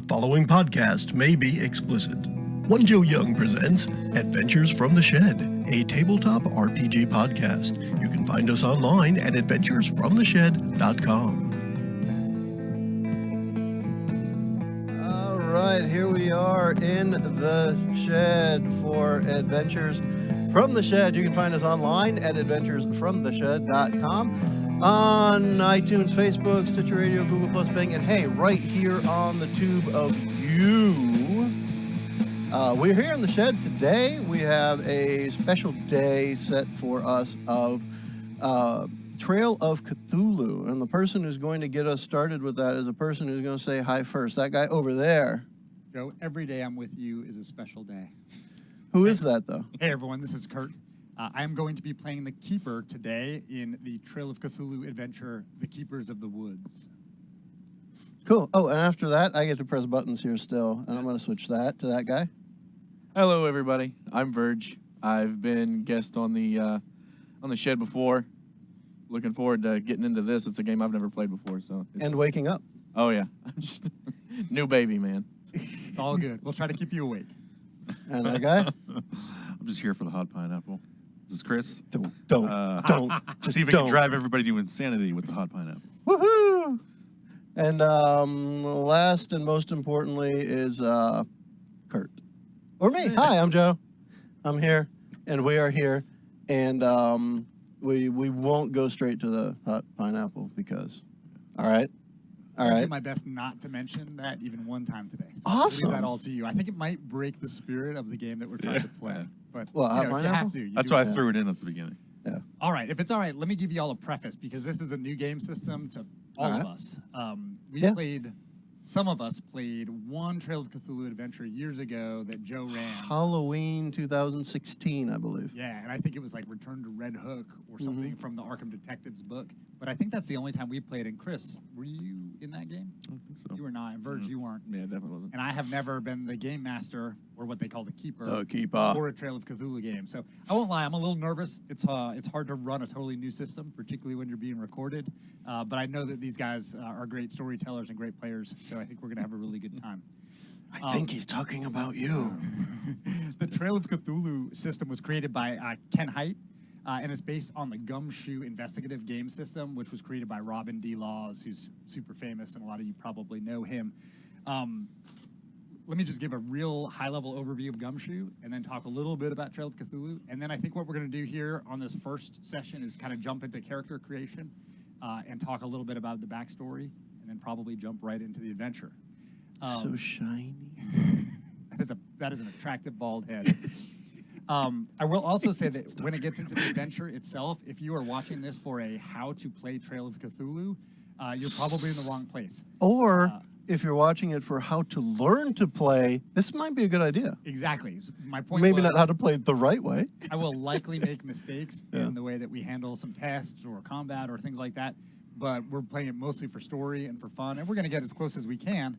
following podcast may be explicit. One Joe Young presents Adventures from the Shed, a tabletop RPG podcast. You can find us online at adventuresfromtheshed.com. All right, here we are in the shed for Adventures from the Shed. You can find us online at adventuresfromtheshed.com. On iTunes, Facebook, Stitcher Radio, Google Plus, Bing, and hey, right here on the tube of you. We're here in the shed today. We have a special day set for us of Trail of Cthulhu, and the person who's going to get us started with that is a person who's going to say hi first. That guy over there. Joe, every day I'm with you is a special day. Who is that, though? Hey, everyone, this is Kurt. I am going to be playing the Keeper today in the Trail of Cthulhu adventure, The Keepers of the Woods. Cool. Oh, and after that, I get to press buttons here still, and I'm going to switch that to that guy. Hello, everybody. I'm Verge. I've been guest on the shed before. Looking forward to getting into this. It's a game I've never played before, so. And waking up. Oh yeah, I'm just new baby, man. It's all good. We'll try to keep you awake. And that guy. I'm just here for the hot pineapple. This is Chris. Don't. Just see if I can drive everybody to insanity with the hot pineapple. Woohoo! And last and most importantly is Kurt. Or me. Hi, I'm Joe. I'm here, and we are here, and we won't go straight to the hot pineapple because, all right. I'll do my best not to mention that even one time today. So Awesome. I'll leave that all to you. I think it might break the spirit of the game that we're trying to play. But Well, if you have to. That's why I threw it in at the beginning. Yeah. All right, if it's all right, let me give you all a preface because this is a new game system to all of us. Some of us played one Trail of Cthulhu adventure years ago that Joe ran. Halloween 2016, I believe. Yeah, and I think it was like Return to Red Hook or something from the Arkham Detectives book. But I think that's the only time we played. And Chris, were you in that game? I don't think so. You were not. And Verge, you weren't. Yeah, definitely wasn't. And I have never been the game master, or what they call the keeper, Keeper. for a Trail of Cthulhu game. So I won't lie, I'm a little nervous. It's hard to run a totally new system, particularly when you're being recorded. But I know that these guys are great storytellers and great players, so I think we're going to have a really good time. I think he's talking about you. The Trail of Cthulhu system was created by Ken Hite, and it's based on the Gumshoe investigative game system, which was created by Robin D. Laws, who's super famous, and a lot of you probably know him. Let me just give a real high-level overview of Gumshoe, and then talk a little bit about Trail of Cthulhu. And then I think what we're going to do here on this first session is kind of jump into character creation and talk a little bit about the backstory, and then probably jump right into the adventure. So shiny. That is an attractive bald head. I will also say that when it gets into the adventure itself, if you are watching this for a how to play Trail of Cthulhu, you're probably in the wrong place. Or if you're watching it for how to learn to play, this might be a good idea. Exactly. My point Maybe was, not how to play it the right way. I will likely make mistakes in the way that we handle some tests or combat or things like that, but we're playing it mostly for story and for fun, and we're going to get as close as we can.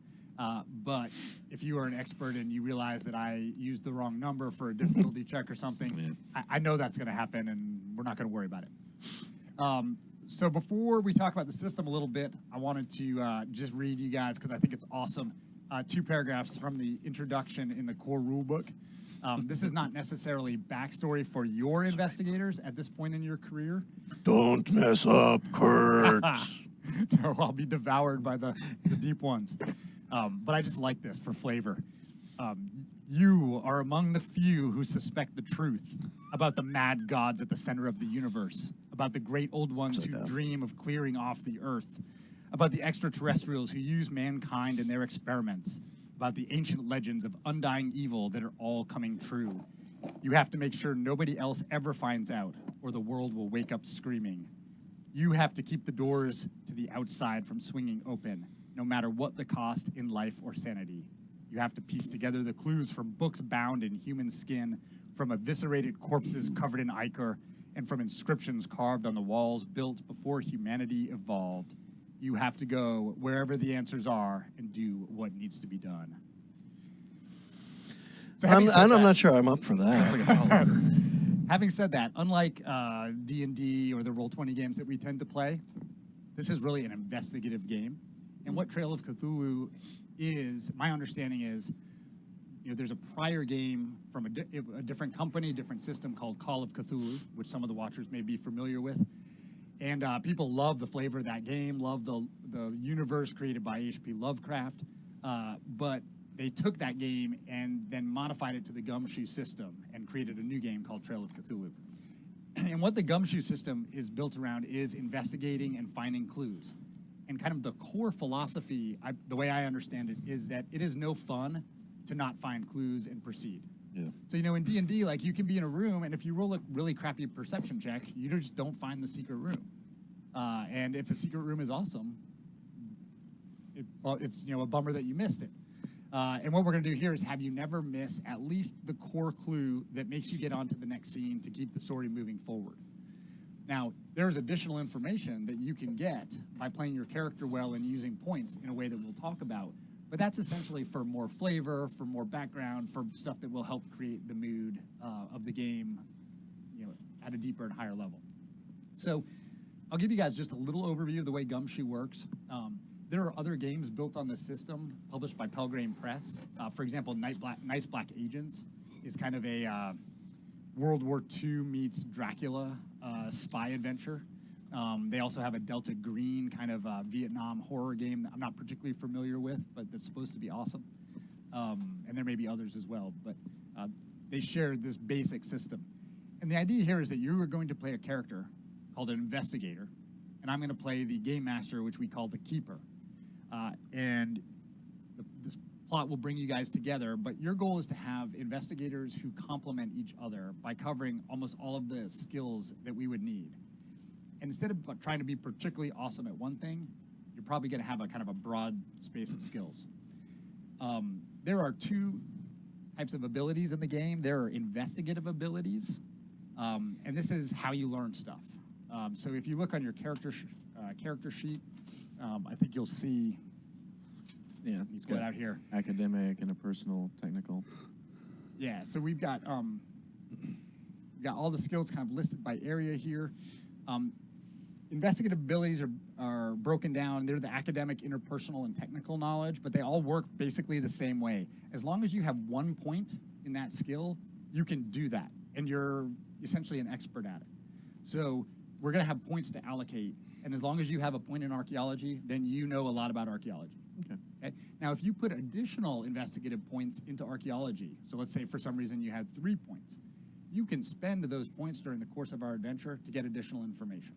But if you are an expert and you realize that I used the wrong number for a difficulty check or something, I know that's going to happen, and we're not going to worry about it. So before we talk about the system a little bit, I wanted to just read you guys, because I think it's awesome, 2 paragraphs from the introduction in the core rulebook. This is not necessarily backstory for your investigators at this point in your career. Don't mess up, Kurt. No, I'll be devoured by the deep ones. But I just like this for flavor. You are among the few who suspect the truth about the mad gods at the center of the universe, about the great old ones who dream of clearing off the earth, about the extraterrestrials who use mankind in their experiments, about the ancient legends of undying evil that are all coming true. You have to make sure nobody else ever finds out, or the world will wake up screaming. You have to keep the doors to the outside from swinging open, no matter what the cost in life or sanity. You have to piece together the clues from books bound in human skin, from eviscerated corpses covered in ichor, and from inscriptions carved on the walls built before humanity evolved. You have to go wherever the answers are and do what needs to be done. So I'm not sure I'm up for that. Having said that, unlike D&D or the Roll20 games that we tend to play, this is really an investigative game. And what Trail of Cthulhu is, my understanding is, there's a prior game from a different company, different system called Call of Cthulhu, which some of the watchers may be familiar with. And people love the flavor of that game, love the universe created by H.P. Lovecraft. But they took that game and then modified it to the Gumshoe system and created a new game called Trail of Cthulhu. And what the Gumshoe system is built around is investigating and finding clues. And kind of the core philosophy, the way I understand it, is that it is no fun to not find clues and proceed. Yeah. So, in D&D, like, you can be in a room, and if you roll a really crappy perception check, you just don't find the secret room. And if the secret room is awesome, it's, a bummer that you missed it. And what we're going to do here is have you never miss at least the core clue that makes you get on to the next scene to keep the story moving forward. Now, there's additional information that you can get by playing your character well and using points in a way that we'll talk about. But that's essentially for more flavor, for more background, for stuff that will help create the mood of the game, at a deeper and higher level. So I'll give you guys just a little overview of the way Gumshoe works. There are other games built on this system, published by Pelgrane Press. For example, Nice Black Agents is kind of a World War II meets Dracula spy adventure. They also have a Delta Green kind of Vietnam horror game that I'm not particularly familiar with, but that's supposed to be awesome. And there may be others as well, but they share this basic system. And the idea here is that you are going to play a character called an investigator, and I'm going to play the game master, which we call the keeper. And this plot will bring you guys together, but your goal is to have investigators who complement each other by covering almost all of the skills that we would need. And instead of trying to be particularly awesome at one thing, you're probably going to have a kind of a broad space of skills. There are two types of abilities in the game. There are investigative abilities, and this is how you learn stuff. So if you look on your character sheet, I think you'll see. Yeah, he's got out here. Academic, interpersonal, technical. Yeah, so we've got all the skills kind of listed by area here. Investigative abilities are broken down. They're the academic, interpersonal, and technical knowledge, but they all work basically the same way. As long as you have 1 point in that skill, you can do that, and you're essentially an expert at it. So we're going to have points to allocate, and as long as you have a point in archaeology, then you know a lot about archaeology. Okay? Now, if you put additional investigative points into archaeology, so let's say for some reason you had 3 points, you can spend those points during the course of our adventure to get additional information.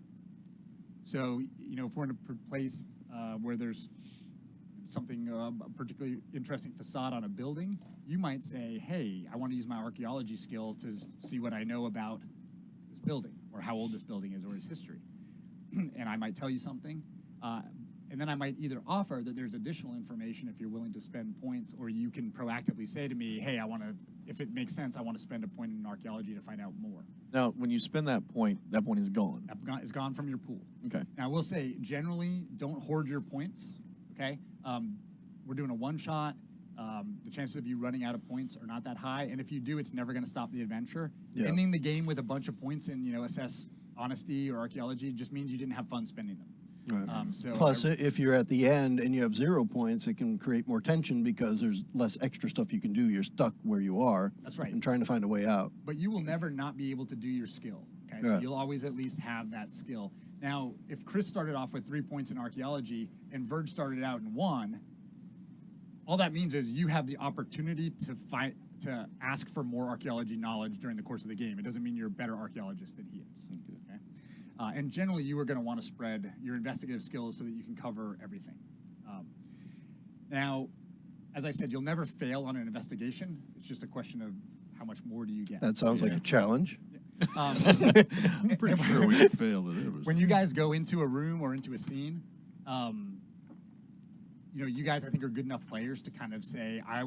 So, if we're in a place where there's something, a particularly interesting facade on a building, you might say, hey, I want to use my archaeology skill to see what I know about this building, or how old this building is, or its history. And I might tell you something, and then I might either offer that there's additional information if you're willing to spend points, or you can proactively say to me, hey, if it makes sense, I want to spend a point in archaeology to find out more. Now, when you spend that point is gone. It's gone from your pool. Okay. Now, I will say, generally, don't hoard your points, okay? We're doing a one-shot. The chances of you running out of points are not that high, and if you do, it's never going to stop the adventure. Yeah. Ending the game with a bunch of points in, assess honesty or archaeology just means you didn't have fun spending them. Right. Plus, if you're at the end and you have 0 points, it can create more tension because there's less extra stuff you can do. You're stuck where you are. That's right. And trying to find a way out. But you will never not be able to do your skill. Okay, so you'll always at least have that skill. Now, if Chris started off with 3 points in archaeology and Verge started out in 1, all that means is you have the opportunity to ask for more archaeology knowledge during the course of the game. It doesn't mean you're a better archaeologist than he is. Okay? And generally, you are going to want to spread your investigative skills so that you can cover everything. Now, as I said, you'll never fail on an investigation. It's just a question of how much more do you get. That sounds like a challenge. I'm pretty sure we could fail at it. When you guys go into a room or into a scene, you guys, I think, are good enough players to kind of say, I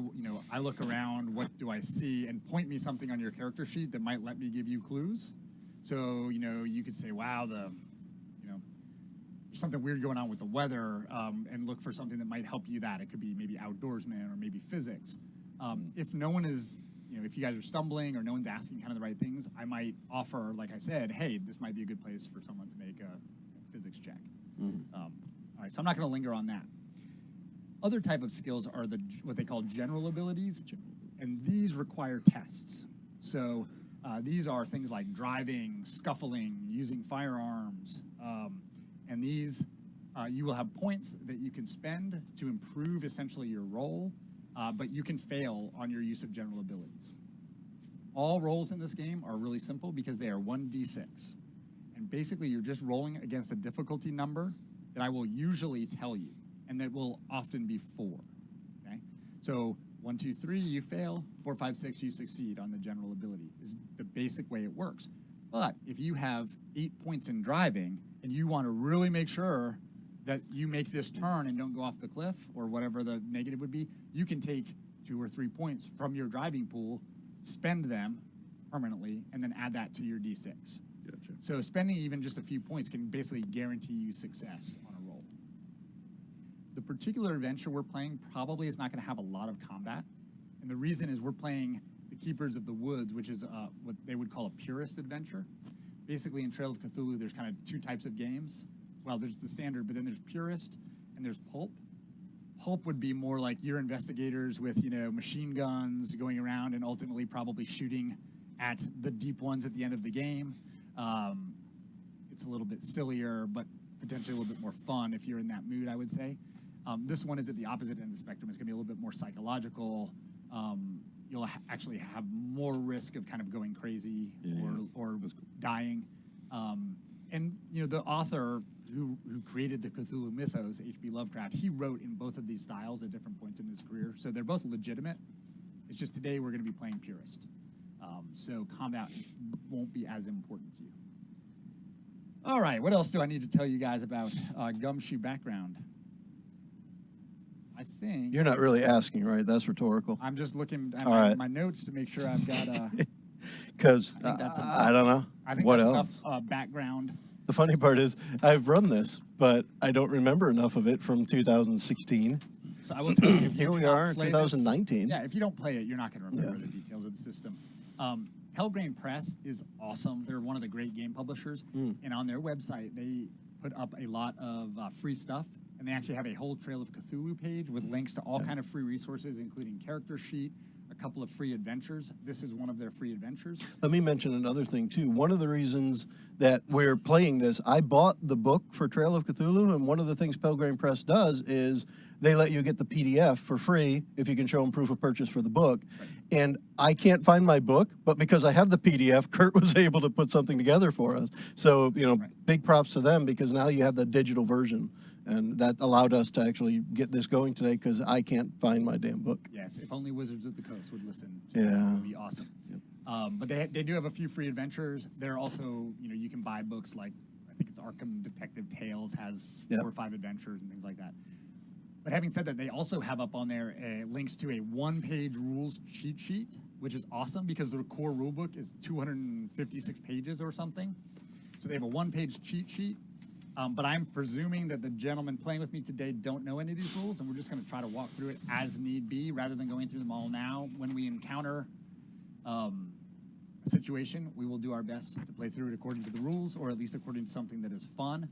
look around, what do I see, and point me something on your character sheet that might let me give you clues. So, you could say, wow, there's something weird going on with the weather, and look for something that might help you that. It could be maybe outdoorsman or maybe physics. If no one is, if you guys are stumbling or no one's asking kind of the right things, I might offer, like I said, hey, this might be a good place for someone to make a physics check. All right, so I'm not going to linger on that. Other type of skills are what they call general abilities, and these require tests. So these are things like driving, scuffling, using firearms, and these you will have points that you can spend to improve essentially your roll, but you can fail on your use of general abilities. All rolls in this game are really simple because they are 1d6. And basically, you're just rolling against a difficulty number that I will usually tell you, and that will often be 4. Okay? So 1, 2, 3, you fail. 4, 5, 6, you succeed on the general ability, is the basic way it works. But if you have 8 points in driving, and you want to really make sure that you make this turn and don't go off the cliff, or whatever the negative would be, you can take 2 or 3 points from your driving pool, spend them permanently, and then add that to your d6. Gotcha. So spending even just a few points can basically guarantee you success on a roll. The particular adventure we're playing probably is not going to have a lot of combat. And the reason is we're playing the Keepers of the Woods, which is what they would call a purist adventure. Basically, in Trail of Cthulhu, there's kind of 2 types of games. Well, there's the standard, but then there's purist and there's pulp. Pulp would be more like you're investigators with, machine guns going around and ultimately probably shooting at the deep ones at the end of the game. It's a little bit sillier, but potentially a little bit more fun if you're in that mood, I would say. This one is at the opposite end of the spectrum. It's going to be a little bit more psychological. You'll actually have more risk of kind of going crazy or dying. And the author who created the Cthulhu mythos, H.P. Lovecraft, he wrote in both of these styles at different points in his career. So they're both legitimate. It's just today we're going to be playing purist. So combat won't be as important to you. All right, what else do I need to tell you guys about Gumshoe background? I think... You're not really asking, right? That's rhetorical. I'm just looking at my notes to make sure I've got... Because I don't know. I think what that's else? Enough background. The funny part is I've run this, but I don't remember enough of it from 2016. So I will tell you, if Here you we do not are in play 2019. this, if you don't play it, you're not going to remember the details of the system. Hellgrain Press is awesome. They're one of the great game publishers, and on their website they put up a lot of free stuff, and they actually have a whole Trail of Cthulhu page with links to all kind of free resources, including character sheet, a couple of free adventures. This is one of their free adventures. Let me mention another thing, too. One of the reasons that we're playing this, I bought the book for Trail of Cthulhu, and one of the things Pelgrane Press does is they let you get the PDF for free if you can show them proof of purchase for the book. Right. And I can't find my book, but because I have the PDF, Kurt was able to put something together for us. So, big props to them, because now you have the digital version. And that allowed us to actually get this going today, because I can't find my damn book. Yes, if only Wizards of the Coast would listen. That would be awesome. Yep. But they do have a few free adventures. They're also, you can buy books like, I think it's Arkham Detective Tales has 4 or 5 adventures and things like that. But having said that, they also have up on there links to a 1-page rules cheat sheet, which is awesome because the core rulebook is 256 pages or something. So they have a 1-page cheat sheet. But I'm presuming that the gentlemen playing with me today don't know any of these rules, and we're just going to try to walk through it as need be rather than going through them all now. When we encounter a situation, we will do our best to play through it according to the rules, or at least according to something that is fun.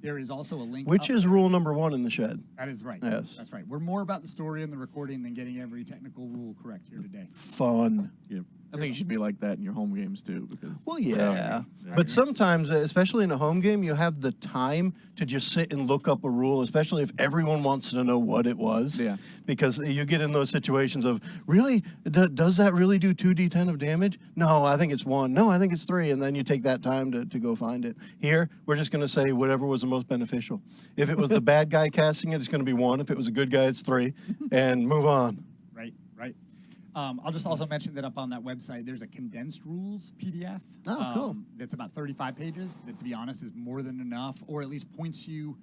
There is also a link. Which is rule number 1 in the shed. That is right. Yes. That's right. We're more about the story and the recording than getting every technical rule correct here today. Fun. Yep. I think it should be like that in your home games too, because Well, yeah. But sometimes, especially in a home game, you have the time to just sit and look up a rule, especially if everyone wants to know what it was. Yeah. Because you get in those situations of, really? Does that really do 2d10 of damage? No, I think it's 1. No, I think it's 3. And then you take that time to go find it. Here, we're just going to say whatever was the most beneficial. If it was the bad guy casting it, it's going to be 1. If it was a good guy, it's 3. And move on. Right. I'll just also mention that up on that website, there's a condensed rules PDF. Oh, cool. That's about 35 pages. That, to be honest, is more than enough, or at least points you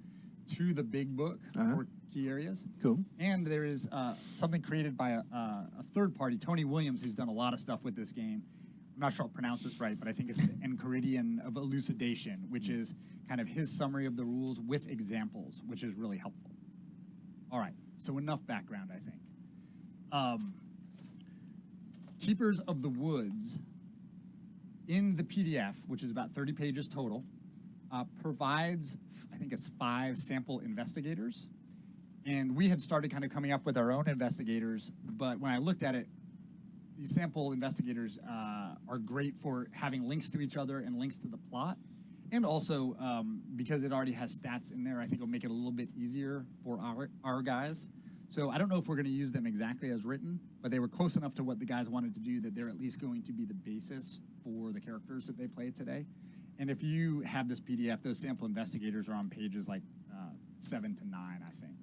to the big book or key areas. Cool. And there is something created by a third party, Tony Williams, who's done a lot of stuff with this game. I'm not sure I'll pronounce this right, but I think it's the Enchiridion of Elucidation, which is kind of his summary of the rules with examples, which is really helpful. All right, so enough background, I think. Keepers of the Woods, in the PDF, which is about 30 pages total, provides, I think it's 5 sample investigators. And we had started kind of coming up with our own investigators, but when I looked at it, these sample investigators are great for having links to each other and links to the plot. And also, because it already has stats in there, I think it'll make it a little bit easier for our guys. So I don't know if we're going to use them exactly as written, but they were close enough to what the guys wanted to do that they're at least going to be the basis for the characters that they play today. And if you have this PDF, those sample investigators are on pages like 7 to 9, I think.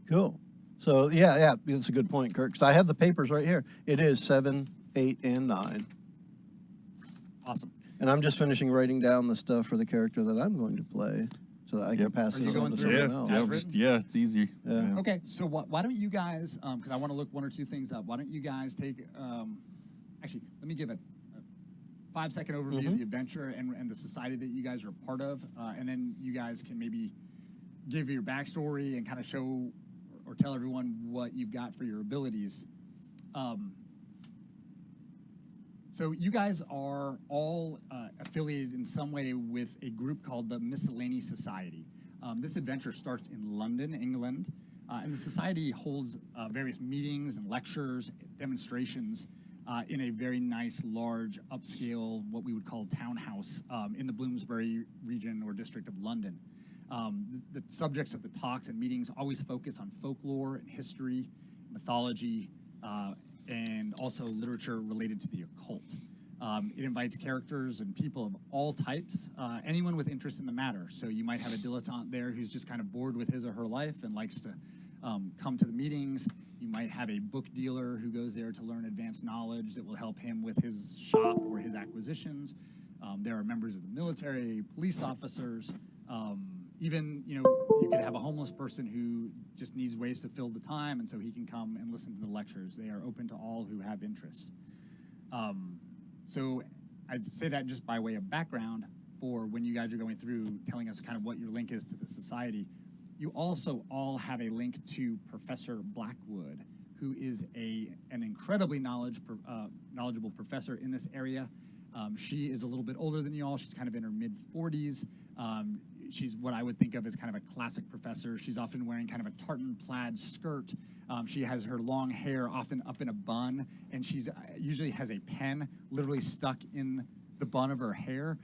Cool. So, yeah, that's a good point, Kirk. So I have the papers right here. It is 7, 8, and 9. Awesome. And I'm just finishing writing down the stuff for the character that I'm going to play so that I can pass Are you this on going to through someone it? else. Yeah, it's easy. Yeah. Okay, so why don't you guys, because I want to look one or two things up, why don't you guys take, actually, let me give a 5-second overview of the adventure and the society that you guys are a part of, and then you guys can maybe give your backstory and kind of show or tell everyone what you've got for your abilities. So you guys are all affiliated in some way with a group called the Miscellany Society. This adventure starts in London, England, and the society holds various meetings and lectures, demonstrations in a very nice, large, upscale, what we would call townhouse in the Bloomsbury region or district of London. The subjects of the talks and meetings always focus on folklore and history, mythology, and also literature related to the occult. It invites characters and people of all types, anyone with interest in the matter. So you might have a dilettante there who's just kind of bored with his or her life and likes to come to the meetings. You might have a book dealer who goes there to learn advanced knowledge that will help him with his shop or his acquisitions. There are members of the military, police officers, even, you could have a homeless person who just needs ways to fill the time, and so he can come and listen to the lectures. They are open to all who have interest. So I'd say that just by way of background for when you guys are going through telling us kind of what your link is to the society. You also all have a link to Professor Blackwood, who is an incredibly knowledgeable professor in this area. She is a little bit older than you all. She's kind of in her mid-40s. She's what I would think of as kind of a classic professor. She's often wearing kind of a tartan plaid skirt. She has her long hair often up in a bun, and she's usually has a pen literally stuck in the bun of her hair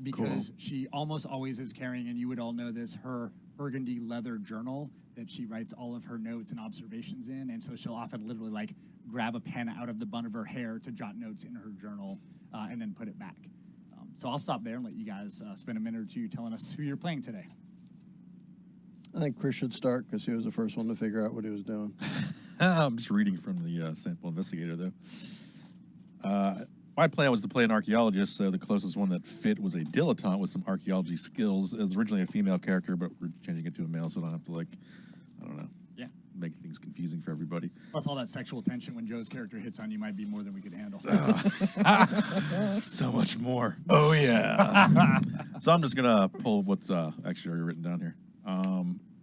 because she almost always is carrying, and you would all know this, her burgundy leather journal that she writes all of her notes and observations in, and so she'll often literally like grab a pen out of the bun of her hair to jot notes in her journal and then put it back. So I'll stop there and let you guys spend a minute or two telling us who you're playing today. I think Chris should start because he was the first one to figure out what he was doing. I'm just reading from the sample investigator, though. My plan was to play an archaeologist, so the closest one that fit was a dilettante with some archaeology skills. It was originally a female character, but we're changing it to a male, so I don't have to, make things confusing for everybody. Plus all that sexual tension when Joe's character hits on you might be more than we could handle. So much more. Oh, yeah. So I'm just going to pull what's actually already written down here.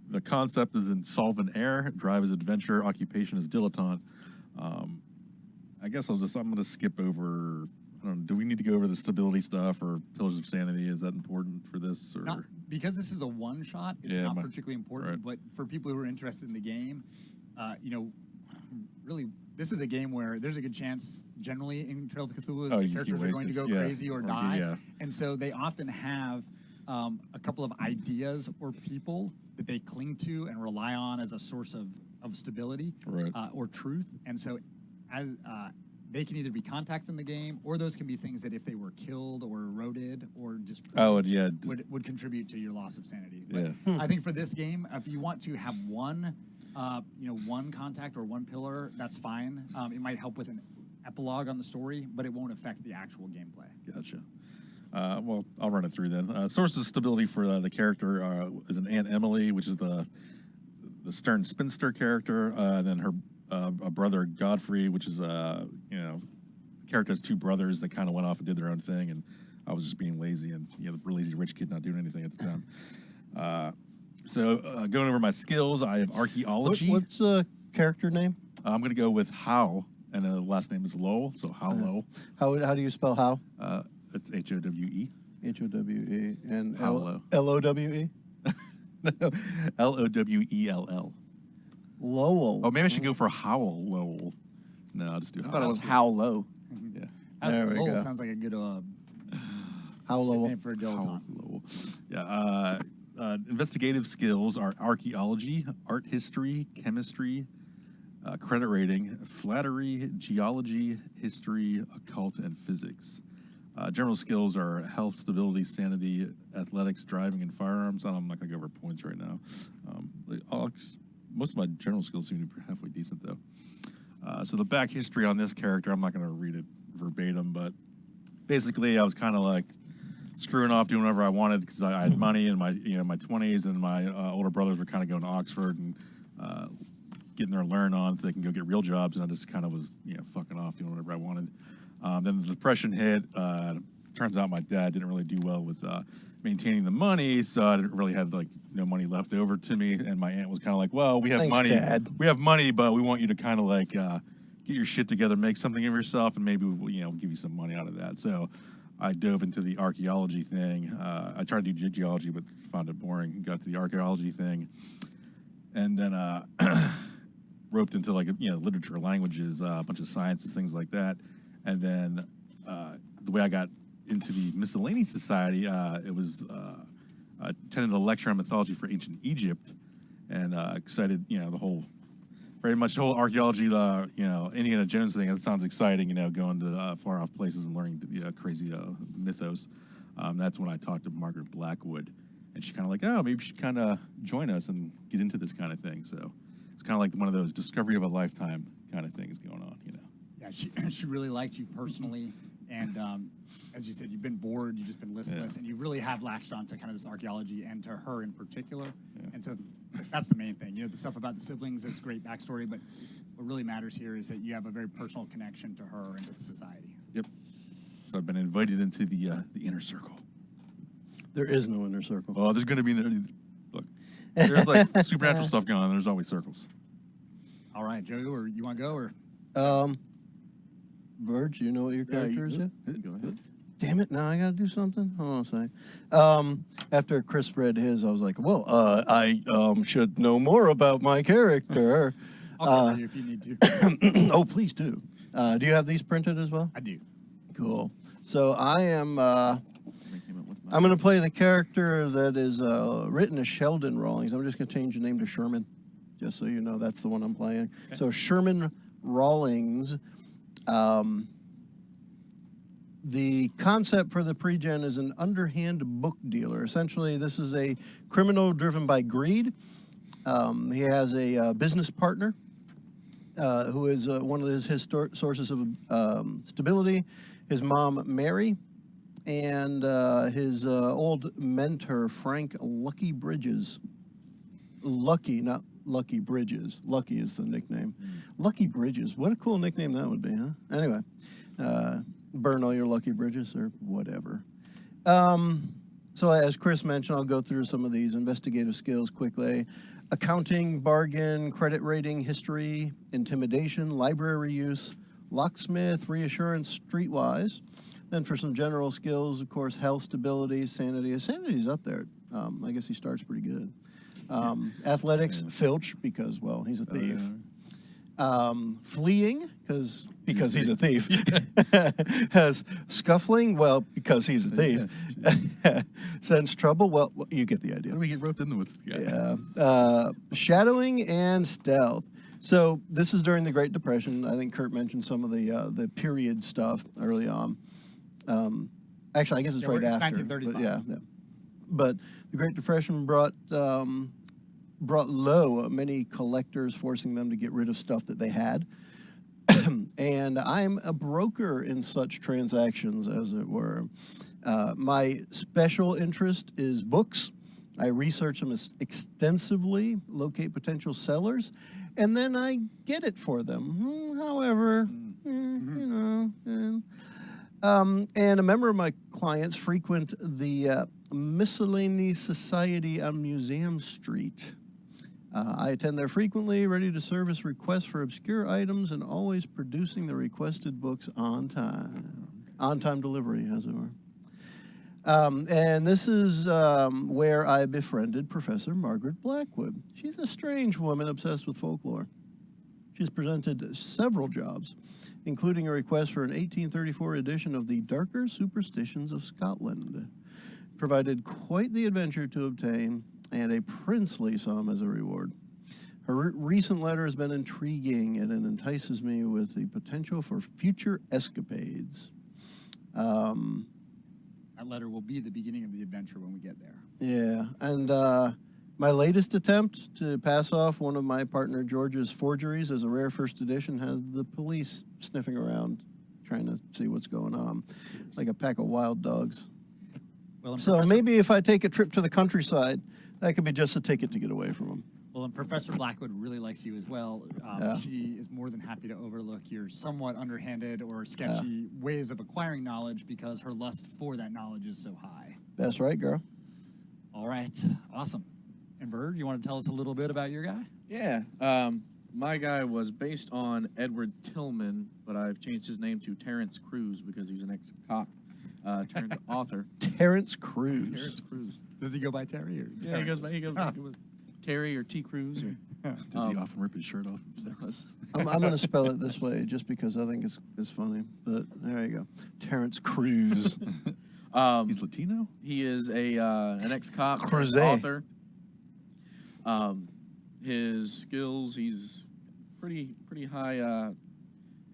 The concept is insolvent heir, drive is adventure, occupation is dilettante. I guess I'm going to skip over, I don't know, do we need to go over the stability stuff or Pillars of Sanity? Is that important for this? Or because this is a one-shot, it's not particularly important, but for people who are interested in the game, really, this is a game where there's a good chance, generally, in Trail of Cthulhu, the characters are going to go crazy or die. And so they often have a couple of ideas or people that they cling to and rely on as a source of stability or truth. And so as they can either be contacts in the game, or those can be things that if they were killed or eroded or just would contribute to your loss of sanity. But I think for this game, if you want to have one contact or one pillar, that's fine. It might help with an epilogue on the story, but it won't affect the actual gameplay. Gotcha. Well, I'll run it through then. Source of stability for the character is an Aunt Emily, which is the stern spinster character, and then her a brother Godfrey, which is the character has two brothers that kind of went off and did their own thing, and I was just being lazy and the lazy rich kid not doing anything at the time. So going over my skills, I have archaeology. What's the character name? I'm going to go with How, and the last name is Lowell, so How Low. How do you spell How? It's H-O-W-E. H-O-W-E. And How Low. L-O-W-E? Lowell. Lowell. Oh, maybe I should go for Howell Lowell. No, I'll just do I Howell. thought it was how low. Yeah. There we Lowell go. sounds like a good How Lowell? name for a dilettante. Lowell. Yeah. Investigative skills are archaeology, art history, chemistry, credit rating, flattery, geology, history, occult, and physics. General skills are health, stability, sanity, athletics, driving, and firearms. I'm not going to go over points right now. Most of my general skills seem to be halfway decent, though. So the back history on this character, I'm not going to read it verbatim, but basically I was kind of like screwing off, doing whatever I wanted because I had money in my 20s, and my older brothers were kind of going to Oxford and getting their learn on so they can go get real jobs, and I just kind of was fucking off, doing whatever I wanted. Then the depression hit. Turns out my dad didn't really do well with maintaining the money, so I didn't really have no money left over to me. And my aunt was kind of like, "Well, we have Thanks, money, Dad. we have money, but we want you to kind of get your shit together, make something of yourself, and maybe we'll give you some money out of that." So I dove into the archaeology thing. I tried to do geology, but found it boring. Got to the archaeology thing, and then roped into literature, languages, a bunch of sciences, things like that. And then the way I got into the Miscellany Society, it was I attended a lecture on mythology for ancient Egypt, and excited, very much the whole archaeology, Indiana Jones thing. That sounds exciting, going to far off places and learning the crazy mythos. That's when I talked to Margaret Blackwood, and she kind of like, oh, maybe you should kind of join us and get into this kind of thing. So it's kind of like one of those discovery of a lifetime kind of things going on, Yeah, she really liked you personally, and as you said, you've been bored, you've just been listless, and you really have latched on to kind of this archaeology and to her in particular. Yeah. And so that's the main thing. The stuff about the siblings is great backstory, but what really matters here is that you have a very personal connection to her and to the society. Yep. So I've been invited into the inner circle. There is no inner circle. Oh, there's going to be look. There's supernatural stuff going on. There's always circles. All right, Joe, or you want to go, or? Verge, you know what your character is yet? Go ahead. Damn it, now I gotta do something? Hold on a second. After Chris read his, I was like, well, I should know more about my character. I'll cover you if you need to. Oh, please do. Do you have these printed as well? I do. Cool. So I am, I'm going to play the character that is written as Sheldon Rawlings. I'm just going to change the name to Sherman, just so you know that's the one I'm playing. Okay. So Sherman Rawlings. The concept for the pre-gen is an underhand book dealer. Essentially, this is a criminal driven by greed. He has a business partner who is one of his sources of stability, his mom, Mary, and his old mentor, Frank Lucky Bridges. Lucky, not Lucky Bridges. Lucky is the nickname. Lucky Bridges. What a cool nickname that would be, huh? Anyway, burn all your Lucky Bridges or whatever. So as Chris mentioned, I'll go through some of these investigative skills quickly. Accounting, bargain, credit rating, history, intimidation, library use, locksmith, reassurance, streetwise. Then for some general skills, of course, health, stability, sanity. Sanity's up there. I guess he starts pretty good. Athletics, filch, because, well, he's a thief. Fleeing, because he's a thief. Has scuffling, well, because he's a thief. Sense trouble, well, you get the idea. How do we get roped into with? Yeah. Shadowing and stealth. So this is during the Great Depression. I think Kurt mentioned some of the period stuff early on. Actually, I guess it's right it's after. 1935. But yeah. But the Great Depression brought low many collectors, forcing them to get rid of stuff that they had. And I'm a broker in such transactions, as it were. My special interest is books. I research them extensively, locate potential sellers, and then I get it for them. However, and a member of my clients frequent the Miscellany Society on Museum Street. I attend there frequently, ready to service requests for obscure items and always producing the requested books on time. On-time delivery, as it were. And this is where I befriended Professor Margaret Blackwood. She's a strange woman obsessed with folklore. She's presented several jobs, including a request for an 1834 edition of the Darker Superstitions of Scotland. Provided quite the adventure to obtain, and a princely sum as a reward. Her recent letter has been intriguing, and it entices me with the potential for future escapades. That letter will be the beginning of the adventure when we get there. Yeah, and my latest attempt to pass off one of my partner George's forgeries as a rare first edition has the police sniffing around, trying to see what's going on, like a pack of wild dogs. Well, So maybe if I take a trip to the countryside, that could be just a ticket to get away from them. Well, and Professor Blackwood really likes you as well. Yeah. She is more than happy to overlook your somewhat underhanded or sketchy ways of acquiring knowledge because her lust for that knowledge is so high. That's right, girl. All right, awesome. And Verge, you want to tell us a little bit about your guy? Yeah. My guy was based on Edward Tillman, but I've changed his name to Terrence Crews because he's an ex-cop turned author. Terrence Crews. Terrence Crews. Does he go by Terry or Yeah, he goes with Terry or T. Cruz. Or, Does he often rip his shirt off and flex? I'm going to spell it this way just because I think it's funny. But there you go. Terrence Crews. He's Latino? He is an ex-cop Cruz. turned author. His skills, he's pretty high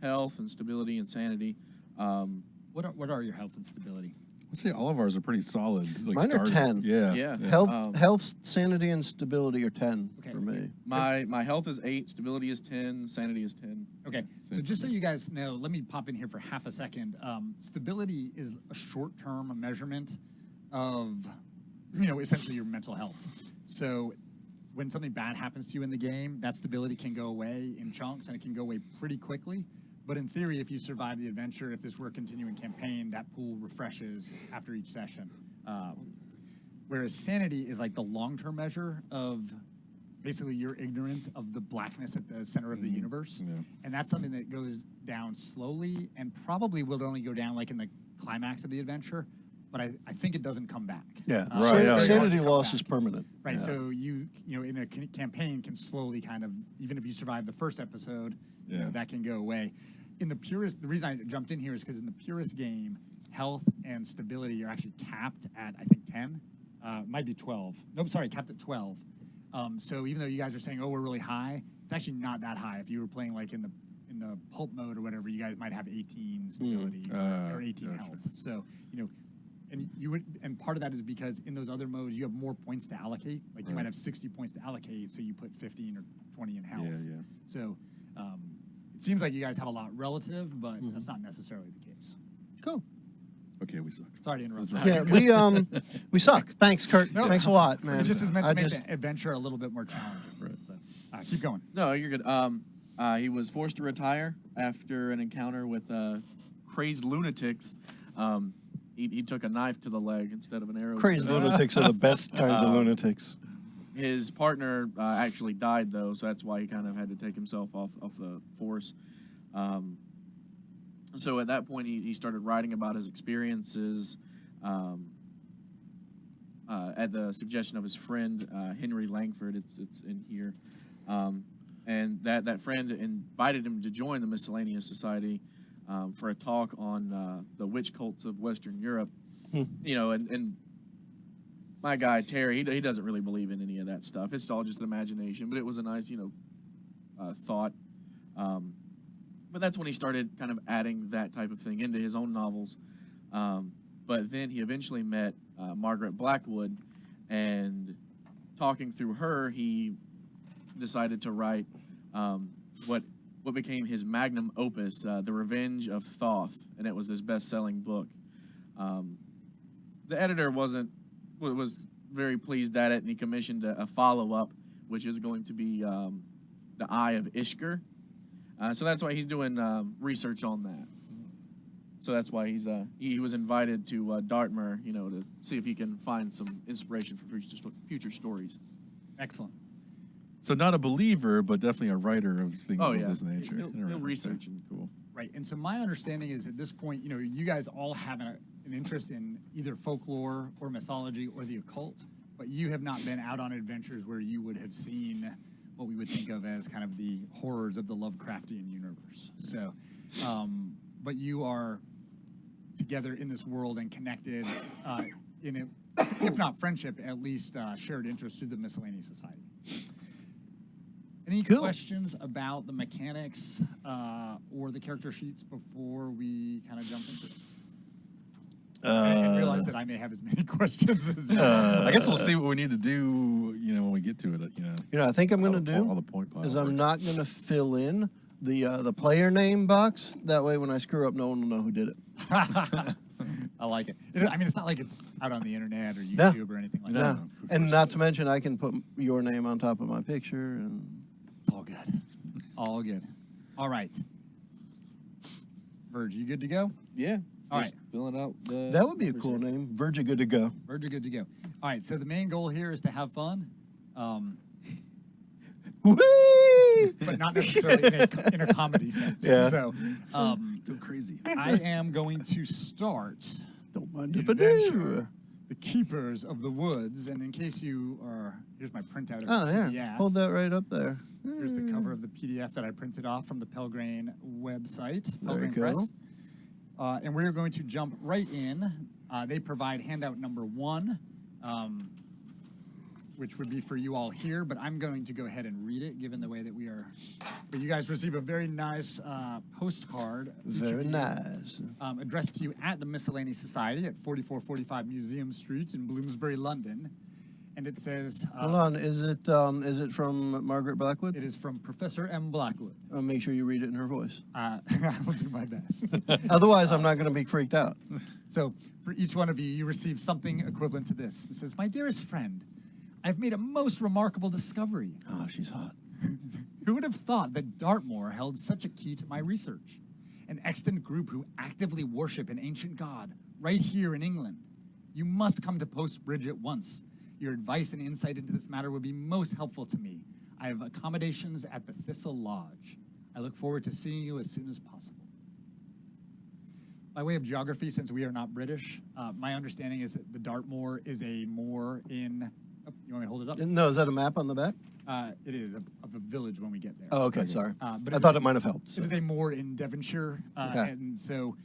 health and stability and sanity. What are your health and stability? I'd say all of ours are pretty solid. Like Mine are 10. Yeah. Yeah. Health, sanity, and stability are 10 Okay. for me. My health is 8, stability is 10, sanity is 10. Okay, so just so you guys know, let me pop in here for half a second. Stability is a short-term measurement of, essentially your mental health. So when something bad happens to you in the game, that stability can go away in chunks, and it can go away pretty quickly. But in theory, if you survive the adventure, if this were a continuing campaign, that pool refreshes after each session. Whereas sanity is like the long-term measure of basically your ignorance of the blackness at the center of the universe. Yeah. And that's something that goes down slowly and probably will only go down like in the climax of the adventure. But I think it doesn't come back. Yeah, Right, yeah, sanity Come loss back. is permanent. Right, Yeah. so you in a campaign can slowly kind of, even if you survive the first episode, Yeah. that can go away. The reason I jumped in here is because in the purest game, health and stability are actually capped at, I think, 10. Might be 12. Nope, sorry, capped at 12. So even though you guys are saying, oh, we're really high, it's actually not that high. If you were playing like in the pulp mode or whatever, you guys might have 18 stability or 18 gotcha. health. So, and part of that is because in those other modes, you have more points to allocate. Like you might have 60 points to allocate, so you put 15 or 20 in health. Yeah. So it seems like you guys have a lot relative, but that's not necessarily the case. Cool. Okay, we suck. Sorry to interrupt. Yeah, we suck. Thanks, Kurt. No, Thanks a lot, man. It just is meant to I make just- the adventure a little bit more challenging. Right. So, keep going. No, you're good. He was forced to retire after an encounter with crazed lunatics. He took a knife to the leg instead of an arrow. Crazy lunatics are the best kinds of lunatics. His partner actually died, though, so that's why he kind of had to take himself off the force. So at that point, he started writing about his experiences at the suggestion of his friend, Henry Langford. It's in here. And that friend invited him to join the Miscellaneous Society for a talk on the witch cults of Western Europe. And my guy, Terry, he doesn't really believe in any of that stuff. It's all just imagination, but it was a nice, thought. But that's when he started kind of adding that type of thing into his own novels. But then he eventually met Margaret Blackwood, and talking through her, he decided to write what became his magnum opus, The Revenge of Thoth, and it was his best-selling book. The editor was very pleased at it, and he commissioned a follow-up, which is going to be The Eye of Ishkur. So that's why he's doing research on that. So that's why he was invited to Dartmoor, to see if he can find some inspiration for future stories. Excellent. So not a believer, but definitely a writer of things Oh, of yeah. this nature. He'll Interesting. research and Cool. Right, and so my understanding is at this point, you guys all have an interest in either folklore or mythology or the occult, but you have not been out on adventures where you would have seen what we would think of as kind of the horrors of the Lovecraftian universe. So, but you are together in this world and connected in it, if not friendship, at least shared interest through the Miscellaneous Society. Any questions about the mechanics or the character sheets before we kind of jump into it? I realize that I may have as many questions as you. I guess we'll see what we need to do, when we get to it. I think I'm going to all do the point is pile I'm works. not going to fill in the player name box. That way, when I screw up, no one will know who did it. I like it. I mean, it's not like it's out on the internet or YouTube or anything like that. No. And not to mention, I can put your name on top of my picture. And It's all good. All good. All right. Verge, you good to go? Yeah. All Just filling out the. that would be a numbers cool here. name. Verge, you good to go. Verge, you're good to go. All right. So the main goal here is to have fun, Whee! but not necessarily in a comedy sense. Yeah. So Go crazy. I am going to start Don't mind the if I do. adventure, The Keepers of the Woods. And in case you are, here's my printout of Oh, the yeah. PDF. Hold that right up there. Here's the cover of the PDF that I printed off from the Pelgrane website, Very Pelgrane cool. Press. And we're going to jump right in. They provide handout number 1, which would be for you all here, but I'm going to go ahead and read it, given the way that we are. But you guys receive a very nice postcard. each of Very you, nice. addressed to you at the Miscellaneous Society at 4445 Museum Street in Bloomsbury, London. And it says, Hold on. Is it from Margaret Blackwood? it is from Professor M. Blackwood. Make sure you read it in her voice. I will do my best. Otherwise, I'm not going to be freaked out. So for each one of you, you receive something equivalent to this. It says, "My dearest friend, I've made a most remarkable discovery. Oh, she's hot. Who would have thought that Dartmoor held such a key to my research? An extant group who actively worship an ancient god right here in England. You must come to Post Bridge at once. Your advice and insight into this matter would be most helpful to me. I have accommodations at the Thistle Lodge. I look forward to seeing you as soon as possible." By way of geography, since we are not British, my understanding is that the Dartmoor is a moor in... Oh, you want me to hold it up? No, is that a map on the back? It is of a village when we get there. Oh, okay, sorry. But I thought it might have helped. It is a moor in Devonshire, Okay. and so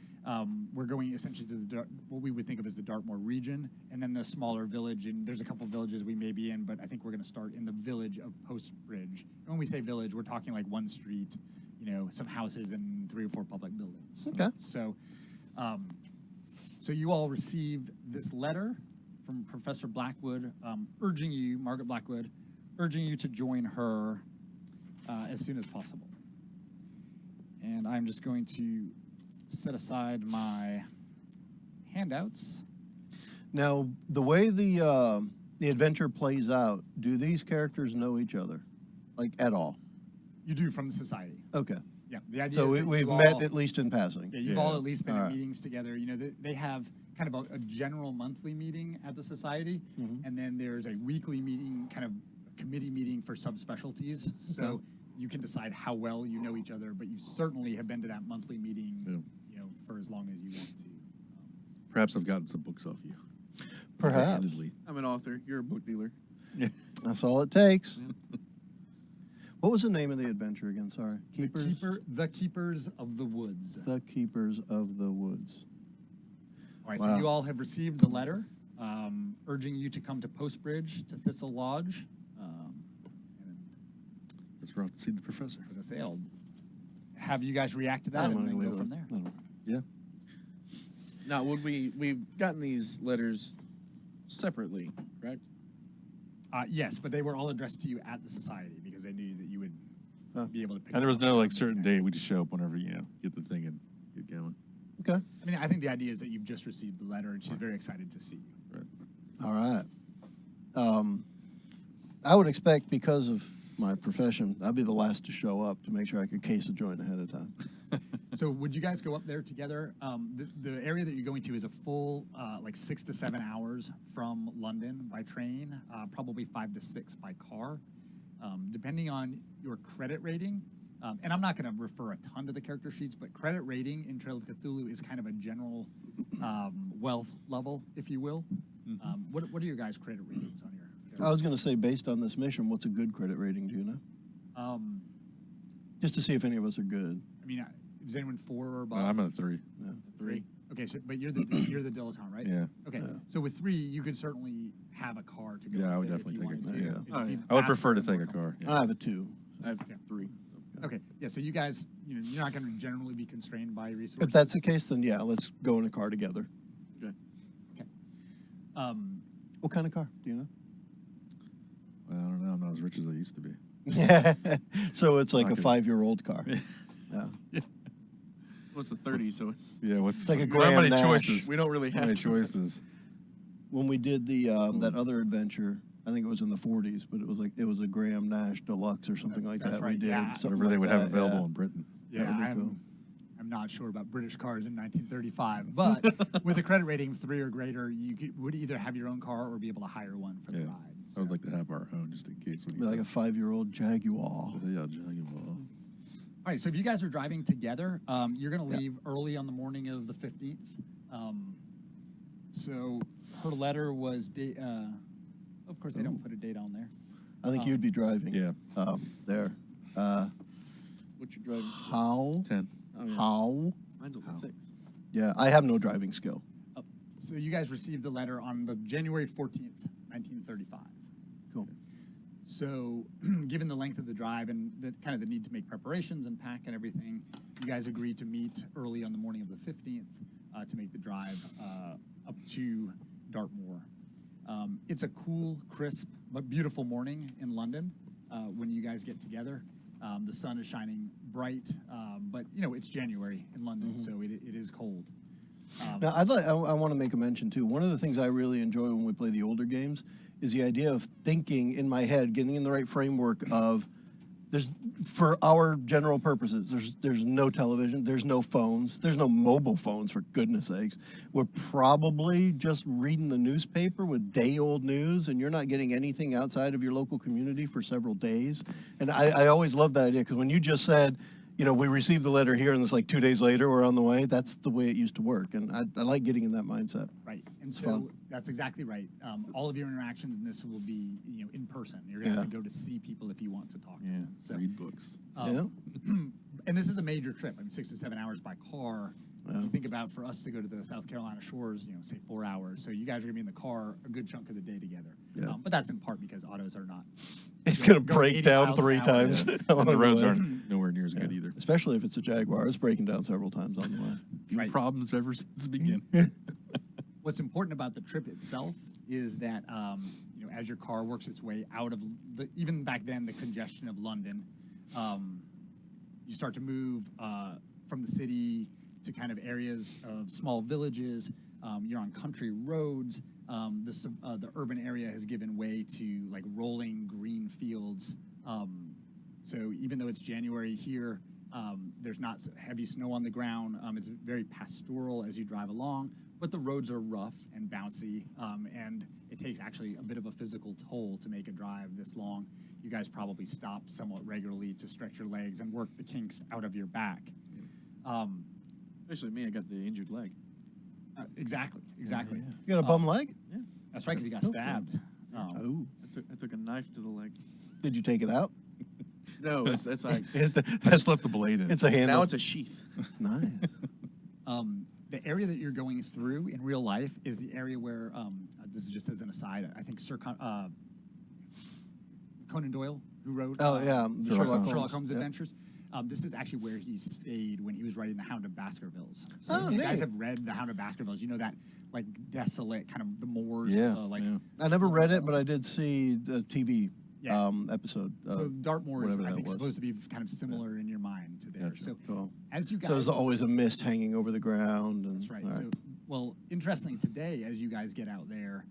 we're going essentially to what we would think of as the Dartmoor region, and then the smaller village, and there's a couple villages we may be in, but I think we're going to start in the village of Post Bridge. And when we say village, we're talking like one street, some houses and 3 or 4 public buildings. Okay. So, so you all received this letter from Professor Blackwood, Margaret Blackwood, urging you to join her as soon as possible. And I'm just going to set aside my handouts. Now, the way the adventure plays out, do these characters know each other, like at all? You do from the society. Okay. Yeah. The idea So is that we've you met all, at least in passing. Yeah, you've Yeah. all at least been All in right. meetings together. They have kind of a general monthly meeting at the society, and then there's a weekly meeting, kind of committee meeting for subspecialties. So you can decide how well you know each other, but you certainly have been to that monthly meeting, for as long as you want to. Perhaps I've gotten some books off you. Perhaps. Handedly. I'm an author. You're a book dealer. That's all it takes. What was the name of the adventure again? Sorry. The Keepers of the Woods. The Keepers of the Woods. All right, Wow. so you all have received the letter urging you to come to Post Bridge to Thistle Lodge. And Guess we're off to see the professor. as I say, I'll have you guys react to that and then go from there. Yeah. Now, we've gotten these letters separately, correct? Yes, but they were all addressed to you at the society because they knew that you would be able to pick And there was them up no and certain everything. day. We just show up whenever get the thing and get going. Okay. I mean, I think the idea is that you've just received the letter and she's very excited to see you. Right. All right. I would expect, because of my profession, I'd be the last to show up to make sure I could case a joint ahead of time. So would you guys go up there together? The area that you're going to is a full 6 to 7 hours from London by train, probably 5 to 6 by car. Depending on your credit rating, And I'm not going to refer a ton to the character sheets, but credit rating in Trail of Cthulhu is kind of a general wealth level, if you will. What are your guys' credit ratings on your? I was going to say, based on this mission, what's a good credit rating? Do you know? Just to see if any of us are good. I mean, is anyone 4 or above? I'm at a 3. Yeah. 3. Okay, so but you're the dilettante, right? Yeah. Okay, Yeah. so with 3, you could certainly have a car to go. Yeah, I would with it if definitely you take wanted it. to. Yeah. It'd Oh, be yeah. I would faster prefer to and take more a car. I have a 2. I have Yeah. 3. Okay, yeah, so you guys, you're not going to generally be constrained by resources. If that's the case, then yeah, let's go in a car together. Okay. Okay. What kind of car? Do you know? Well, I don't know. I'm not as rich as I used to be. So it's like Not a good. 5-year-old car. Yeah. What's the 30? So it's Yeah, what's It's like a how Graham many Nash. choices? we don't really How have many choices? When we did the that other adventure, I think it was in the 40s, but it was a Graham Nash Deluxe or something like That's that. right, We did yeah. something Whatever they like would that, have available yeah. in Britain. Yeah, That would be I'm cool. not sure about British cars in 1935, but with a credit rating of 3 or greater, you would either have your own car or be able to hire one for the Yeah. ride. I would like to have our own just in case. Be like a 5-year-old Jaguar. Yeah, Jaguar. All right, so if you guys are driving together, you're going to leave early on the morning of the 15th. So her letter was, of course, they don't put a date on there. I think you'd be driving. Yeah. There. what you're driving. How? 10. Oh, yeah. How? Mine's only 6. Yeah, I have no driving skill. So you guys received the letter on the January 14th, 1935. Cool. So, given the length of the drive and kind of the need to make preparations and pack and everything, you guys agreed to meet early on the morning of the 15th to make the drive up to Dartmoor. It's a cool, crisp, but beautiful morning in London when you guys get together. The sun is shining bright, but it's January in London, so it is cold. Now, I want to make a mention too. One of the things I really enjoy when we play the older games is the idea of thinking in my head, getting in the right framework of for our general purposes, there's no television, there's no phones, there's no mobile phones, for goodness sakes. We're probably just reading the newspaper with day-old news, and you're not getting anything outside of your local community for several days. And I always love that idea, because when you just said, we received the letter here, and it's like 2 days later we're on the way, that's the way it used to work. And I like getting in that mindset. Right, and It's so fun. That's exactly right. All of your interactions in this will be, in person. You're gonna have to Yeah. go to see people if you want to talk to Yeah. them. So, Read books. Yeah. and this is a major trip. I mean, 6 to 7 hours by car. Yeah. You think about for us to go to the South Carolina shores, say 4 hours. So you guys are gonna be in the car a good chunk of the day together. Yeah. But that's in part because autos are not. It's going to Going break 80 down miles an 3 hour. times. Yeah. along And the roads way. aren't nowhere near as good Yeah. either. Especially if it's a Jaguar. It's breaking down several times on the way. Few Right. problems ever since the beginning. What's important about the trip itself is that as your car works its way out of even back then the congestion of London, you start to move from the city to kind of areas of small villages. You're on country roads. The urban area has given way to like rolling green fields. So even though it's January here, there's not heavy snow on the ground. It's very pastoral as you drive along, but the roads are rough and bouncy, and it takes actually a bit of a physical toll to make a drive this long. You guys probably stop somewhat regularly to stretch your legs and work the kinks out of your back. Especially me, I got the injured leg. Exactly. You got a bum leg? Yeah. That's right, because you got No, stabbed. Oh. I took a knife to the leg. Did you take it out? No, it's like I just left the blade in. It's a handle. now it's a sheath. Nice. The area that you're going through in real life is the area where, this is just as an aside, I think Conan Doyle, who wrote Oh, yeah, the Sherlock Holmes Yep. Adventures, this is actually where he stayed when he was writing The Hound of Baskervilles. So Oh, if you guys neat. have read The Hound of Baskervilles, you know that like desolate kind of the moors. Yeah. Yeah. I never read it, but I did see the TV Yeah. Episode. So Dartmoor is, whatever I that think, was. supposed to be kind of similar in your mind to there. Gotcha. So Cool. as you guys, So there's always a mist hanging over the ground. And, that's right. all So, well, interesting today, as you guys get out there,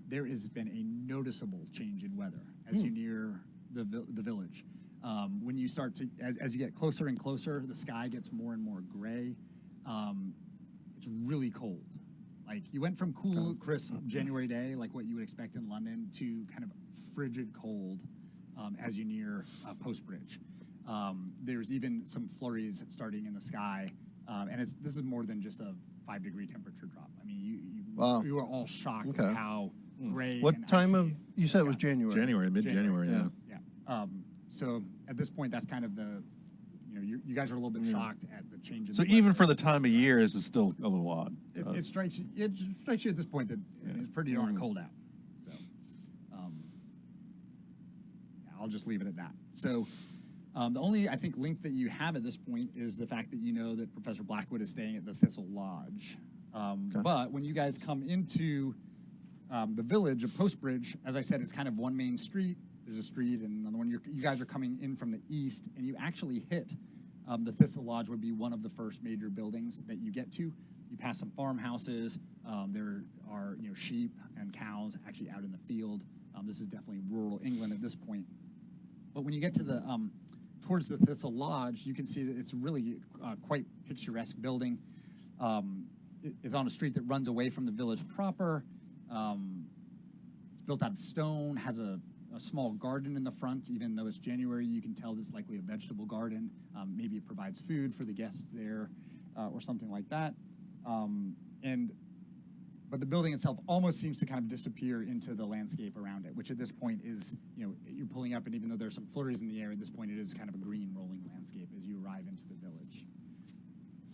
there has been a noticeable change in weather as you near the village. When you start to, as you get closer and closer, the sky gets more and more gray. It's really cold. Like you went from cool, crisp January day, like what you would expect in London, to kind of frigid cold as you near Post Bridge. There's even some flurries starting in the sky, and this is more than just a 5-degree temperature drop. I mean, Wow. you were all shocked Okay. at how gray. What and time icy- of, you said it was January? January, mid-January, yeah. Yeah. So at this point, that's kind of the, you guys are a little bit shocked at the change in So the even weather. for the time of year, this is still a little odd. It strikes you at this point that it's pretty darn cold out. So, I'll just leave it at that. So, the only, I think, link that you have at this point is the fact that you know that Professor Blackwood is staying at the Thistle Lodge. But when you guys come into the village of Postbridge, as I said, it's kind of one main street. There's a street, and when you guys are coming in from the east, and you actually hit the Thistle Lodge would be one of the first major buildings that you get to. You pass some farmhouses. There are sheep and cows actually out in the field. This is definitely rural England at this point. But when you get to the towards the Thistle Lodge, you can see that it's really quite picturesque building. It's on a street that runs away from the village proper. It's built out of stone, has a small garden in the front. Even though it's January, you can tell it's likely a vegetable garden. Maybe it provides food for the guests there or something like that. But the building itself almost seems to kind of disappear into the landscape around it, which at this point is, you're pulling up, and even though there's some flurries in the air, at this point it is kind of a green rolling landscape as you arrive into the village.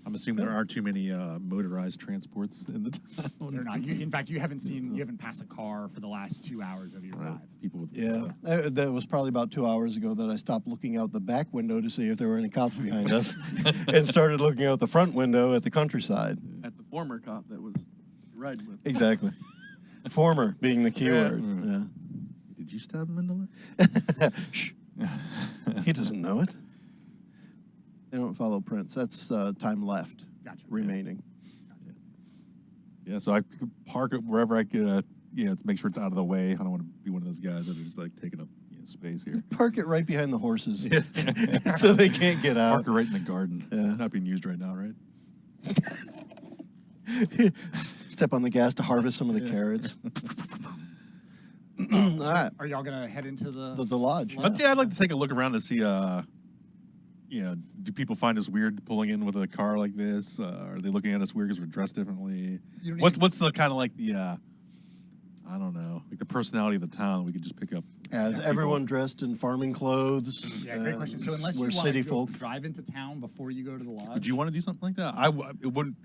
I'm assuming there aren't too many motorized transports in the town. They're not. In fact, you haven't passed a car for the last 2 hours of your drive. People with That was probably about 2 hours ago that I stopped looking out the back window to see if there were any cops behind us and started looking out the front window at the countryside. At the former cop that was riding with. Exactly. Former being the key word. Yeah. Did you stab him in the leg? Shh. He doesn't know it. They don't follow prints. That's time left remaining. Yeah, so I could park it wherever I could, to make sure it's out of the way. I don't want to be one of those guys that are just like taking up space here. Park it right behind the horses so they can't get out. Park it right in the garden. Yeah. Not being used right now, right? Step on the gas to harvest some of the carrots. All right. Are y'all gonna head into the lodge? Yeah, I'd like to take a look around to see, do people find us weird pulling in with a car like this? Are they looking at us weird because we're dressed differently? What's the kind of like the, I don't know, like the personality of the town we could just pick up? As everyone dressed in farming clothes. Yeah, great question. So unless you we're want city to folk. drive into town before you go to the lodge, Would you want to do something like that? It wouldn't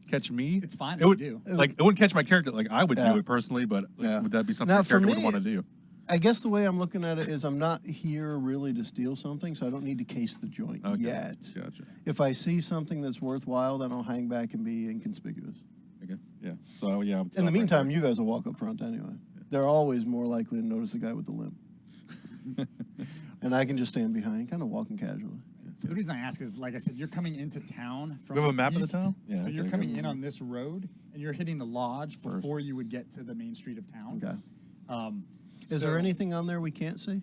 catch me. It's fine It if would you do. Like it wouldn't catch my character. Like I would do it personally, but would that be something Now, your character for would me, want to do? I guess the way I'm looking at it is I'm not here really to steal something, so I don't need to case the joint yet. Gotcha. If I see something that's worthwhile, then I'll hang back and be inconspicuous. Okay. Yeah. So yeah. In the meantime, you guys will walk up front anyway. Yeah. They're always more likely to notice the guy with the limp. And I can just stand behind, kind of walking casually. So the reason I ask is, like I said, you're coming into town from We have a the map of the east. town? Yeah, So you're okay, coming good. in on this road, and you're hitting the lodge before you would get to the main street of town. Okay. Is there anything on there we can't see?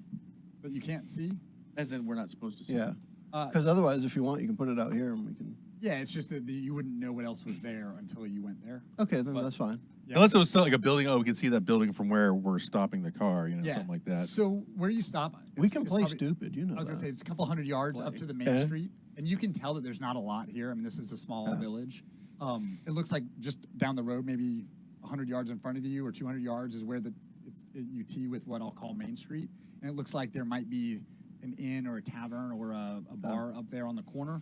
that you can't see? As in, we're not supposed to see. Yeah. Because otherwise, if you want, you can put it out here and we can. Yeah, it's just that you wouldn't know what else was there until you went there. Okay, then that's fine. Yeah. Unless it was like a building. Oh, we can see that building from where we're stopping the car. Yeah. Something like that. So where you stop, We can it's play probably- stupid, you know. I was gonna that. say it's a couple hundred yards up to the main street, and you can tell that there's not a lot here. I mean, this is a small village. It looks like just down the road, maybe 100 yards in front of you or 200 yards is where you tee with what I'll call Main Street, and it looks like there might be an inn or a tavern or a bar up there on the corner.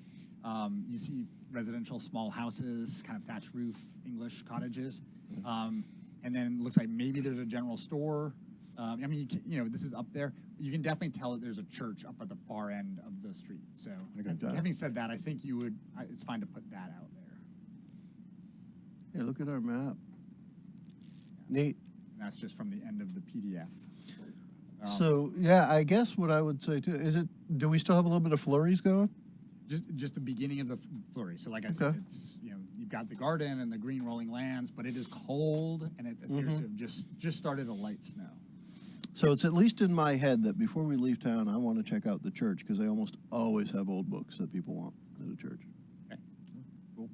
You see residential small houses, kind of thatched roof English cottages, and then it looks like maybe there's a general store. I mean, this is up there. You can definitely tell that there's a church up at the far end of the street. So, having said that, I think it's fine to put that out there. Yeah, look at our map. Neat. And that's just from the end of the PDF. So, yeah, I guess what I would say, too, do we still have a little bit of flurries going? Just the beginning of the flurry. So, like I said, it's you've got the garden and the green rolling lands, but it is cold and it appears to have just started a light snow. So it's at least in my head that before we leave town, I want to check out the church because they almost always have old books that people want at a church. Okay. Cool.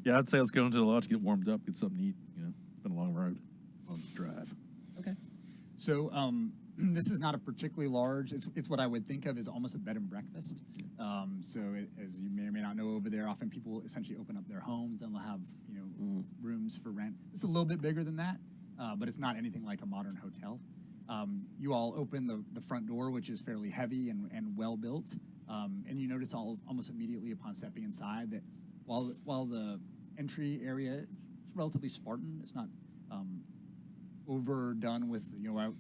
Yeah, I'd say let's go into the lodge, get warmed up, get something to eat. It's been a long road, long drive. Okay. So this is not a particularly large. It's what I would think of as almost a bed and breakfast. As you may or may not know, over there, often people essentially open up their homes and they'll have rooms for rent. It's a little bit bigger than that, but it's not anything like a modern hotel. You all open the front door, which is fairly heavy and well built, and you notice almost immediately upon stepping inside that while the entry area is relatively Spartan, it's not overdone with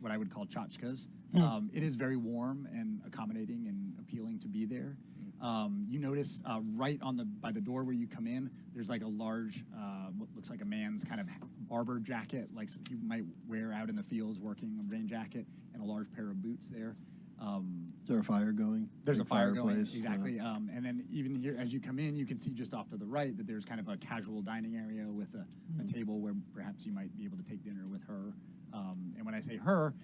what I would call tchotchkes. It is very warm and accommodating and appealing to be there. You notice right by the door where you come in, there's like a large, what looks like a man's kind of barber jacket, like you might wear out in the fields working, a rain jacket, and a large pair of boots there. Is there a fire going? There's a fire going, fireplace? exactly. And then even here, as you come in, you can see just off to the right that there's kind of a casual dining area with a table where perhaps you might be able to take dinner with her. And when I say her,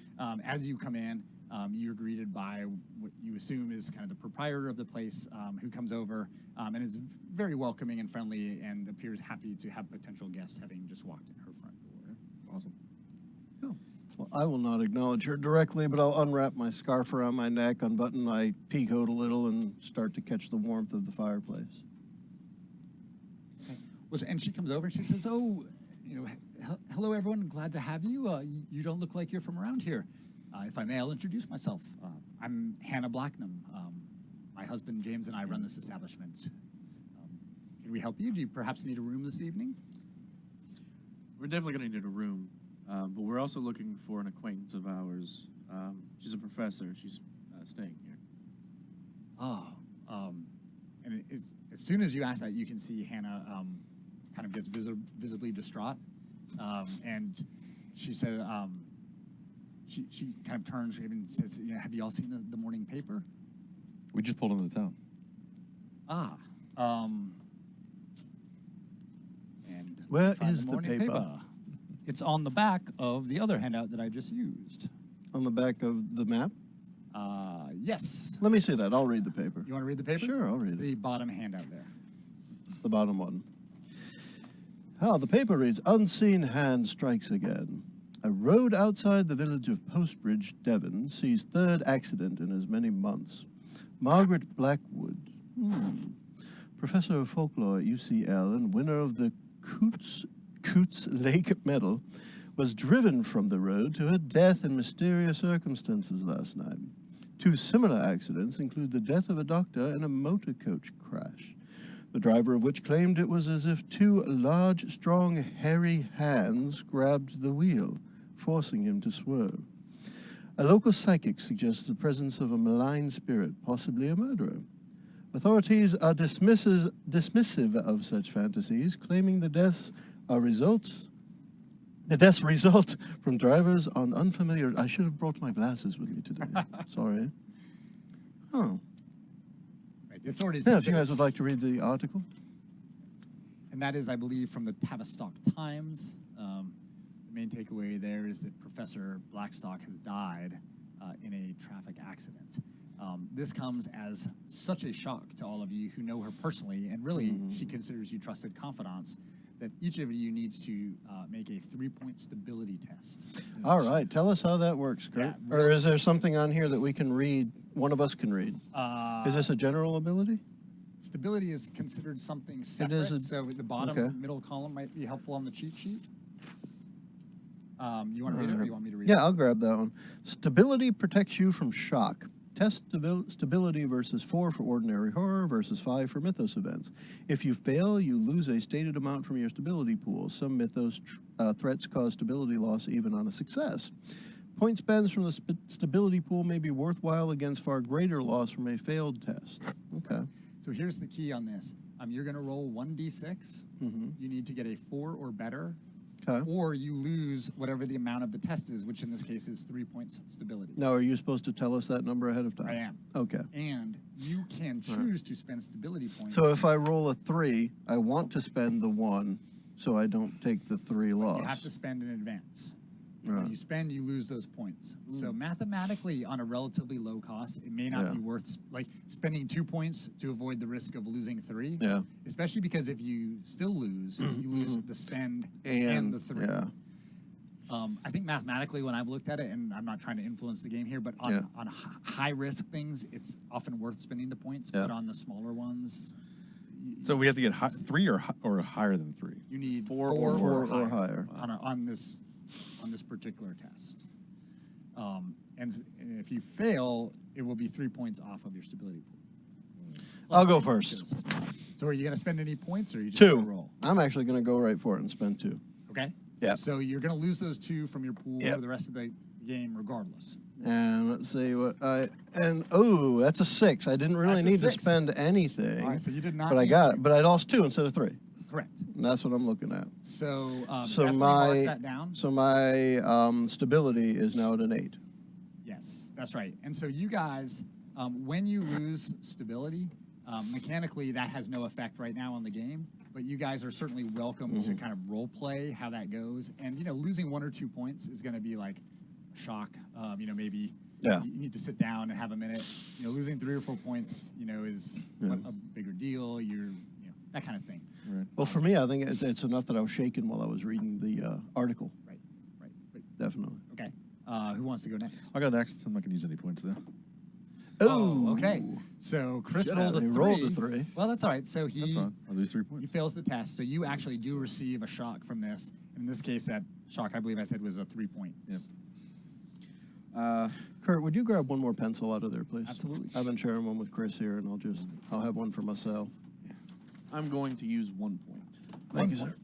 as you come in, you're greeted by what you assume is kind of the proprietor of the place, who comes over and is very welcoming and friendly and appears happy to have potential guests having just walked in her front door. Awesome. Cool. Well, I will not acknowledge her directly, but I'll unwrap my scarf around my neck, unbutton my pea coat a little, and start to catch the warmth of the fireplace. Okay. Well, and she comes over and she says, "Oh, hello everyone. Glad to have you. You don't look like you're from around here. If I may, I'll introduce myself. I'm Hannah Blacknam. My husband James and I run this establishment. Can we help you? Do you perhaps need a room this evening?" We're definitely going to need a room, but we're also looking for an acquaintance of ours. She's a professor. She's staying here. And as soon as you ask that, you can see Hannah kind of gets visibly distraught, and she said, she kind of turns and says, "Have you all seen the morning paper?" We just pulled into town. And Where find is the morning paper? It's on the back of the other handout that I just used. On the back of the map? Yes. Let me see that. I'll read the paper. You want to read the paper? Sure, I'll read it. The bottom handout there. The bottom one. The paper reads, "Unseen hand strikes again. A road outside the village of Postbridge, Devon, sees third accident in as many months. Margaret Blackwood, professor of folklore at UCL and winner of the Coots Lake Medal, was driven from the road to her death in mysterious circumstances last night. Two similar accidents include the death of a doctor in a motor coach crash, the driver of which claimed it was as if two large, strong, hairy hands grabbed the wheel, forcing him to swerve. A local psychic suggests the presence of a malign spirit, possibly a murderer. Authorities are dismissive of such fantasies, claiming the deaths result from drivers on unfamiliar..." I should have brought my glasses with me today. Sorry. Oh. Right, the authorities. Yeah, if you guys would like to read the article. And that is, I believe, from the Tavistock Times. The main takeaway there is that Professor Blackstock has died in a traffic accident. This comes as such a shock to all of you who know her personally, and really she considers you trusted confidants, that each of you needs to make a 3-point stability test. All right, tell us how that works, Kurt. Yeah, or is there something on here that we can read, one of us can read? Is this a general ability? Stability is considered something separate, so the bottom middle column might be helpful on the cheat sheet. You want to read it, or you want me to read it? Yeah, I'll grab that one. Stability protects you from shock. Test stability versus 4 for ordinary horror versus 5 for mythos events. If you fail, you lose a stated amount from your stability pool. Some mythos threats cause stability loss even on a success. Point spends from the stability pool may be worthwhile against far greater loss from a failed test. Okay. So here's the key on this. You're going to roll 1d6. You need to get a 4 or better. Or you lose whatever the amount of the test is, which in this case is 3 points stability. Now, are you supposed to tell us that number ahead of time? I am. Okay. And you can choose to spend stability points. So if I roll a 3, I want to spend the 1, so I don't take the 3 loss. You have to spend in advance. Right. When you spend, you lose those points. So mathematically, on a relatively low cost, it may not be worth spending 2 points to avoid the risk of losing 3. Yeah. Especially because if you still lose, you lose the spend and the 3. Yeah. I think mathematically, when I've looked at it, and I'm not trying to influence the game here, but on high risk things, it's often worth spending the points. Yeah. But on the smaller ones, So we have to get 3 or higher than 3. you need Four four or higher. on this particular test. And if you fail, it will be 3 points off of your stability pool. I'll go first. So are you going to spend any points, or are you just 2. going to roll? I'm actually going to go right for it and spend 2. Okay. Yeah. So you're going to lose those 2 from your pool Yep. for the rest of the game, regardless. And let's see what oh, that's a 6. I didn't really That's a need to 6. spend anything. All right, so you did not But I need got to. it. But I lost 2 instead of 3. Correct. And that's what I'm looking at. So, So definitely mark my that down. stability is now at an 8. Yes, that's right. And so you guys, when you lose stability, mechanically that has no effect right now on the game. But you guys are certainly welcome to kind of role play how that goes. And losing 1 or 2 points is going to be like a shock. Maybe Yeah. you need to sit down and have a minute. Losing 3 or 4 points, is a bigger deal. That kind of thing. Right. Well, for me, I think it's enough that I was shaking while I was reading the article. Right. But, Definitely. okay. Who wants to go next? I'll go next. I'm not going to use any points, though. Oh, okay. So Chris Shit, rolled a 3. he rolled a 3. Well, that's all right. So That's he fine. I'll lose 3 he points. fails the test. So you actually do receive a shock from this. In this case, that shock, I believe I said, was a 3 points. Yep. Kurt, would you grab one more pencil out of there, please? Absolutely. I've been sharing one with Chris here, and I'll have one for myself. I'm going to use 1 point. Thank you, sir.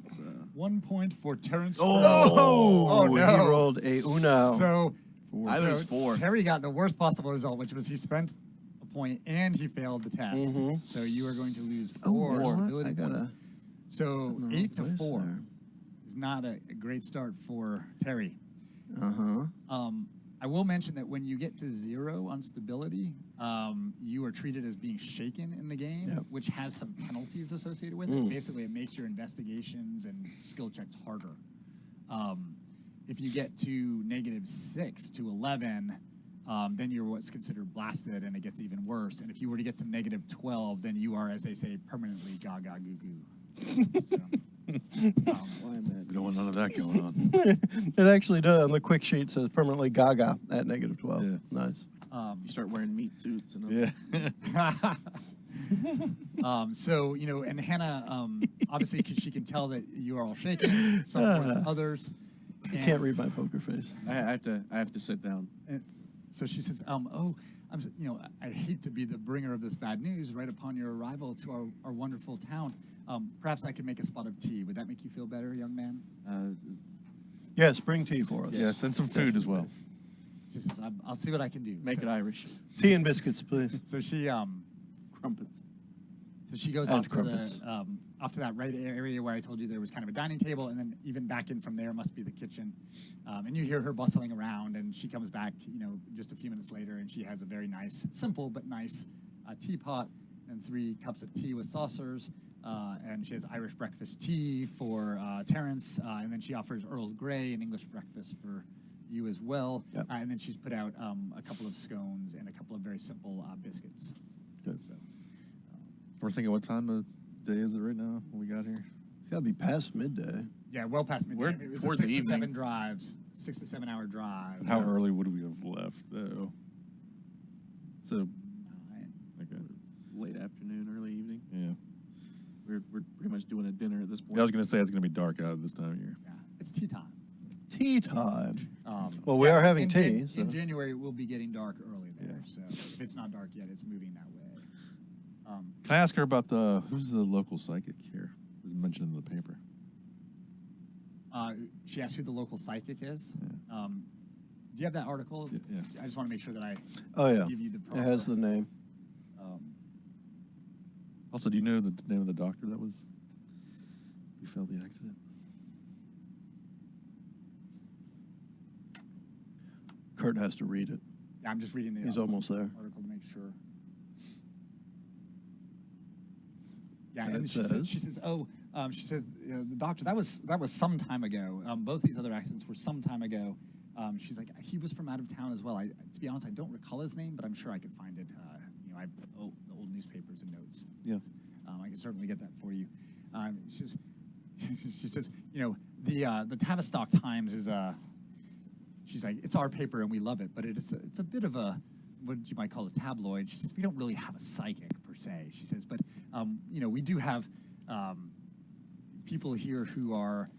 It's, 1 point for Terrence. Oh, no. He rolled a uno. So I lose 4. Terry got the worst possible result, which was he spent a point and he failed the test. Mhm. So you are going to lose Oh, 4 what? stability I points. gotta. So Put it in the 8 to wrong place 4 there. is not a great start for Terry. Uh-huh. I will mention that when you get to 0 on stability, you are treated as being shaken in the game, Yep. which has some penalties associated with it. Basically, it makes your investigations and skill checks harder. If you get to -6 to 11, then you're what's considered blasted, and it gets even worse. And if you were to get to -12, then you are, as they say, permanently gaga goo goo. So, We don't want none of that going on. It actually does. On the quick sheet says permanently gaga at -12. Yeah. Nice. You start wearing meat suits and Yeah. So, and Hannah, obviously, 'cause she can tell that you are all shaking, some more than others. You can't read my poker face. I have to sit down. And so she says, I hate to be the bringer of this bad news right upon your arrival to our wonderful town. Perhaps I could make a spot of tea. Would that make you feel better, young man? Yes, bring tea for us. Yeah, send some food as well. She says, I'll see what I can do. Make it Irish. Tea and biscuits, please. So she Crumpets. So she goes And off to crumpets. off to that right area where I told you there was kind of a dining table, and then even back in from there must be the kitchen. And you hear her bustling around, and she comes back, just a few minutes later, and she has a very nice, simple but nice teapot and 3 cups of tea with saucers. And she has Irish breakfast tea for Terrence, and then she offers Earl Grey, an English breakfast for you as well. Yep. And then she's put out a couple of scones and a couple of very simple biscuits. Good. So, We're thinking, what time of day is it right now when we got here? It's got to be past midday. yeah, well past midday. We're It was a towards the 6 to 7 evening. drives, 6 to 7 hour drive. How early would we have left, though? So, Alright. okay. Late afternoon, early evening. Yeah. We're pretty much doing a dinner at this point. Yeah, I was going to say it's going to be dark out this time of year. Yeah, it's tea time. Tea time. Um, Well, we are having in tea, so- In January, it will be getting dark early there. Yeah. So if it's not dark yet, it's moving that way. Can I ask her about who's the local psychic here? It was mentioned in the paper. She asked who the local psychic is. Yeah. Do you have that article? Yeah. I just want to make sure that I Oh, yeah. give you the It proper. has the name. Also, do you know the name of the doctor that who fell the accident? Kurt has to read it. Yeah, I'm just reading the He's almost there. article to make sure. Yeah, And and it she says, the doctor, that was some time ago. Both these other accidents were some time ago. She's like, he was from out of town as well. To be honest, I don't recall his name, but I'm sure I could find it. I have the old newspapers and notes. Yes. I can certainly get that for you. She says, the Tavistock Times is she's like, it's our paper and we love it, but it's a bit of a, what you might call a tabloid. She says, we don't really have a psychic per se, she says, but we do have people here who are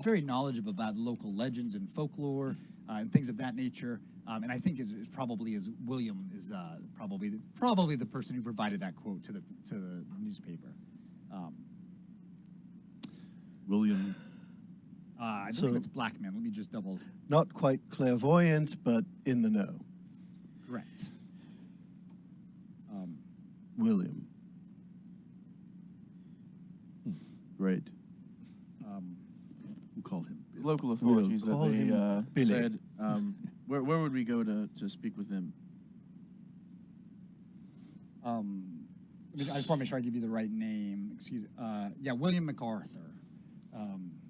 very knowledgeable about local legends and folklore and things of that nature. And I think is probably as William is probably the person who provided that quote to the newspaper. William. I So- believe it's Blackman. Let me just double. Not quite clairvoyant, but in the know. Correct. William. Great. We'll call him Bill. Local authorities We'll call that him they Billy. said, where would we go to speak with them? I just want to make sure I give you the right name. Excuse. Yeah, William MacArthur.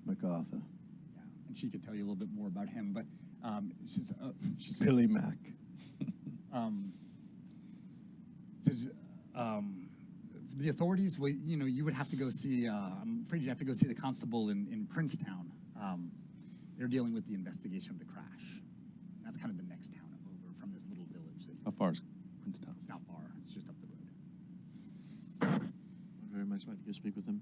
MacArthur. Yeah, and she could tell you a little bit more about him, but she's Billy Mac. says, the authorities, well, you would have to go see. I'm afraid you'd have to go see the constable in Princetown. They're dealing with the investigation of the crash. That's kind of the next town over from this little village. How far is Princetown? It's not far. It's just up the road. I'd very much like to go speak with them.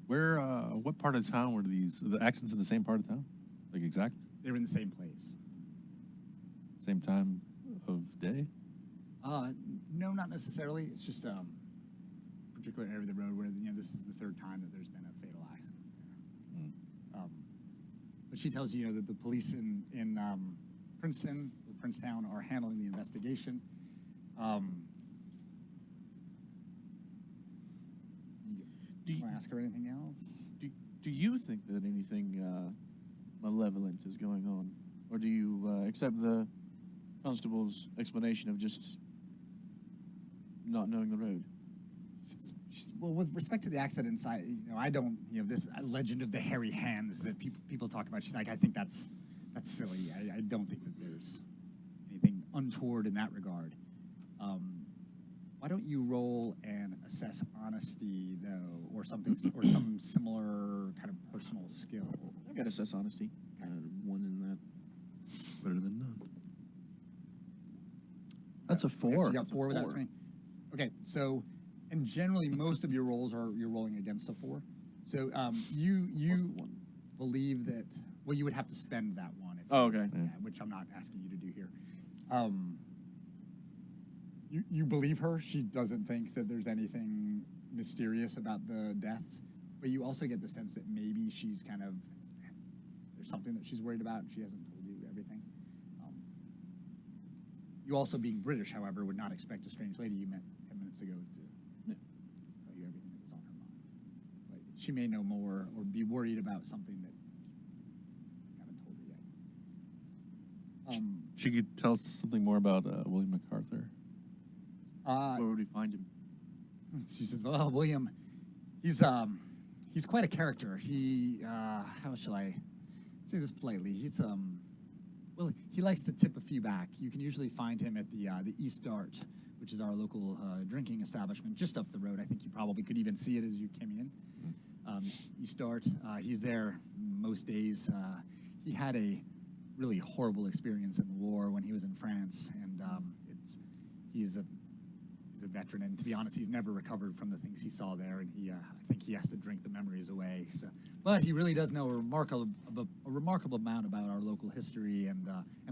Where, what part of town were the accidents in the same part of town? Like exact? They're in the same place. Same time of day? No, not necessarily. It's just a particular area of the road where this is the third time that there's been a fatal accident there. But she tells you that the police in Princeton or Princetown are handling the investigation. Do you want to ask her anything else? Do you think that anything malevolent is going on? Or do you accept the constable's explanation of just not knowing the road? Well, with respect to the accident side, I don't, this legend of the hairy hands that people talk about. She's like, I think that's silly. I don't think that there's anything untoward in that regard. Why don't you roll and assess honesty though, or something, or some similar kind of personal skill? I got assess honesty. One in that. Better than none. That's a Okay, so 4. you got 4 without something. Okay, so, and generally most of your rolls you're rolling against a 4. So you What's the one? believe that, well, you would have to spend that one. If Oh, okay. yeah, which I'm not asking you to do here. You believe her. She doesn't think that there's anything mysterious about the deaths, but you also get the sense that maybe she's kind of, there's something that she's worried about and she hasn't told you everything. You also, being British, however, would not expect a strange lady you met 10 minutes ago to tell you everything that was on her mind. But she may know more or be worried about something that you haven't told her yet. She could tell us something more about William MacArthur. Where would we find him? She says, well, William, he's quite a character. He, how shall I say this politely? He's, well, he likes to tip a few back. You can usually find him at the East Dart, which is our local drinking establishment just up the road. I think you probably could even see it as you came in. East Dart, he's there most days. He had a really horrible experience in the war when he was in France, and he's a veteran, and to be honest, he's never recovered from the things he saw there, and I think he has to drink the memories away. So, but he really does know a remarkable amount about our local history and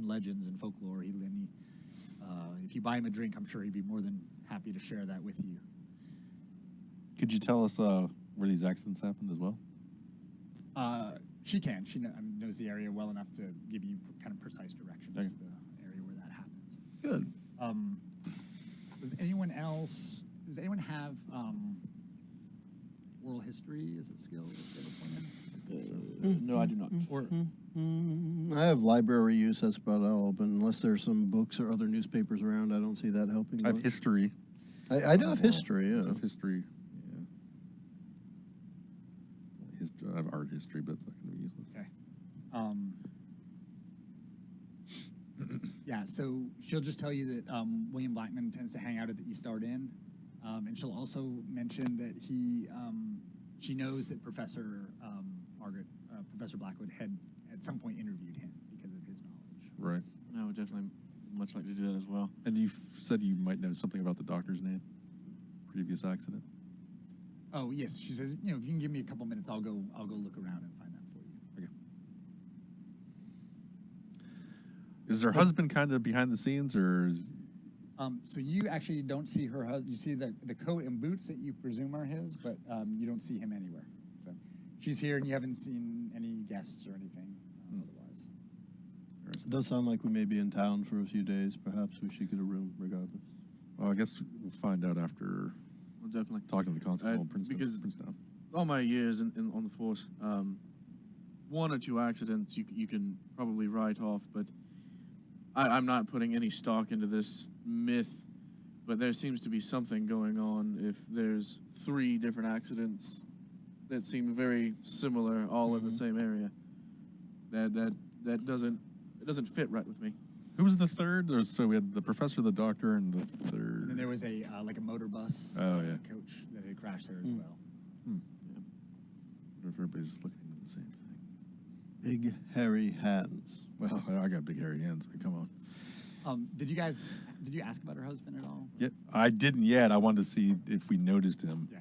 legends and folklore. If you buy him a drink, I'm sure he'd be more than happy to share that with you. Could you tell us where these accidents happened as well? She can. She knows the area well enough to give you kind of precise directions Okay. to the area where that happens. Good. Does anyone have oral history as a skill that they have a point in? No, I do not. Or I have library use, that's about all, but unless there's some books or other newspapers around, I don't see that helping. I have much. history. I do have history, I yeah. have history. Yeah. I have art history, but it's not going to be useless. okay. Yeah, so she'll just tell you that William Blackman tends to hang out at the East Dart Inn, and she'll also mention that she knows that Professor Margaret, Professor Blackwood had at some point interviewed him because of his knowledge. Right. I would definitely much like to do that as well. And you said you might know something about the doctor's name? Previous accident? Oh yes, she says, you know, if you can give me a couple minutes, I'll go look around and find that for you. Okay. Is her husband kind of behind the scenes, or is... So you actually don't see her husband. You see the coat and boots that you presume are his, but you don't see him anywhere. So she's here, and you haven't seen any guests or anything otherwise. It does sound like we may be in town for a few days. Perhaps we should get a room regardless. Well, I guess we'll find out after Well, definitely. talking to the constable in Princeton. Because Princeton. all my years on the force, one or two accidents you can probably write off, but I'm not putting any stock into this myth, but there seems to be something going on if there's 3 different accidents that seem very similar, all in the same area. That doesn't fit right with me. Who was the third? So we had the professor, the doctor, and the third. And then there was a like a motor bus coach that had crashed there as well. I wonder if everybody's looking at the same thing. Big hairy hands. Well, I got big hairy hands. I mean, come on. Did you ask about her husband at all? Yeah, I didn't yet. I wanted to see if we noticed him. Yeah.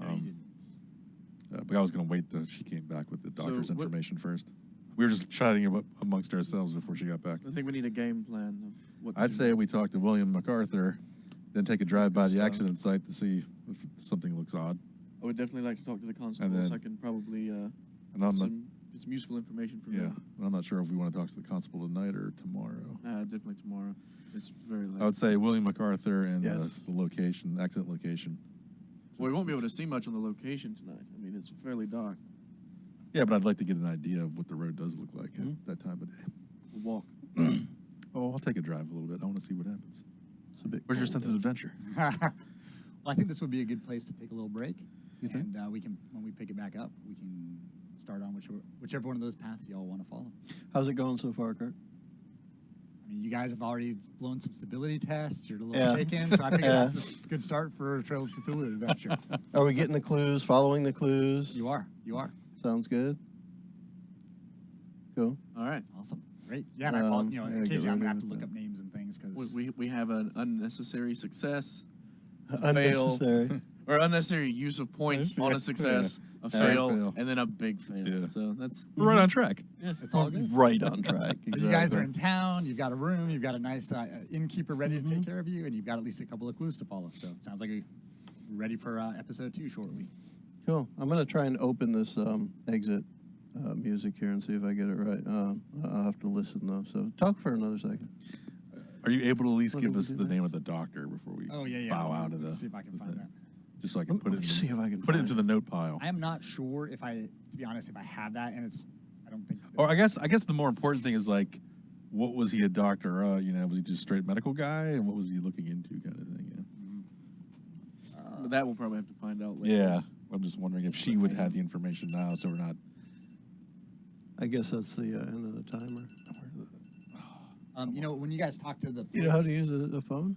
No, you didn't. But I was going to wait till she came back with the doctor's what- information first. We were just chatting amongst ourselves before she got back. I think we need a game plan of what to I'd do say we next. talk to William MacArthur, then take a drive by the accident site to see if something looks odd. I would definitely like to talk to the constable, then- so I can probably And I'm not, get some useful information from yeah, them. I'm not sure if we want to talk to the constable tonight or tomorrow. Definitely tomorrow. It's very late. I would say William MacArthur and Yes. the location, accident location. Well, we won't be able to see much on the location tonight. I mean, it's fairly dark. Yeah, but I'd like to get an idea of what the road does look like at that time of day. We'll walk. Oh, I'll take a drive a little bit. I want to see what happens. It's a bit Where's your cold sense of adventure? Well, I think this would be a good place to take a little break. You think? And we can, when we pick it back up, we can start on whichever one of those paths y'all want to follow. How's it going so far, Kurt? I mean, you guys have already blown some stability tests. You're a little Yeah. shaken, so I think that's a good start for a Trail of Cthulhu adventure. Are we getting the clues, following the clues? You are. Sounds good. Cool. All right. Awesome. Great. Yeah, and I call, Yeah, occasionally get I'm going to have ready to with look that. up names and things because We have an unnecessary success, a fail, Unnecessary. or unnecessary use of points on a success, a fail, fail. and then a big fail. Yeah. So that's We're right on track. it's all good. Right on track. But you guys are in town. You've got a room. You've got a nice innkeeper ready to take care of you, and you've got at least a couple of clues to follow. So it sounds like we're ready for episode 2 shortly. Cool. I'm going to try and open this exit music here and see if I get it right. I'll have to listen, though. So talk for another second. Are you able to at least What give do we us do the now? name of the doctor before we Oh yeah. bow out of the... Let's see if I can find that. Just so I can Let put me it see if I can put it find into the note pile. I am not sure if to be honest, if I have that, and I don't think. Or I guess the more important thing is like, what was he a doctor? Was he just a straight medical guy, and what was he looking into, kind of thing? but that we'll probably have to find out later. Yeah. I'm just wondering if she would have the information now, so we're not. I guess that's the end of the timer. When you guys talk to the police, You know how to use a phone?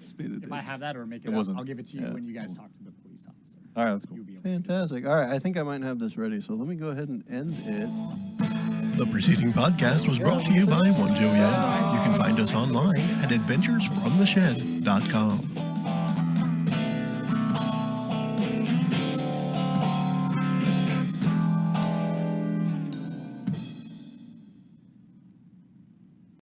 Speed if I have that or make It it up, wasn't- I'll give it to you yeah. when you guys talk to the police officer. All right, that's cool. You'll be able to- Fantastic. All right, I think I might have this ready, so let me go ahead and end it. The preceding podcast was brought to you by One Joe Young. You can find us online at adventuresfromtheshed.com.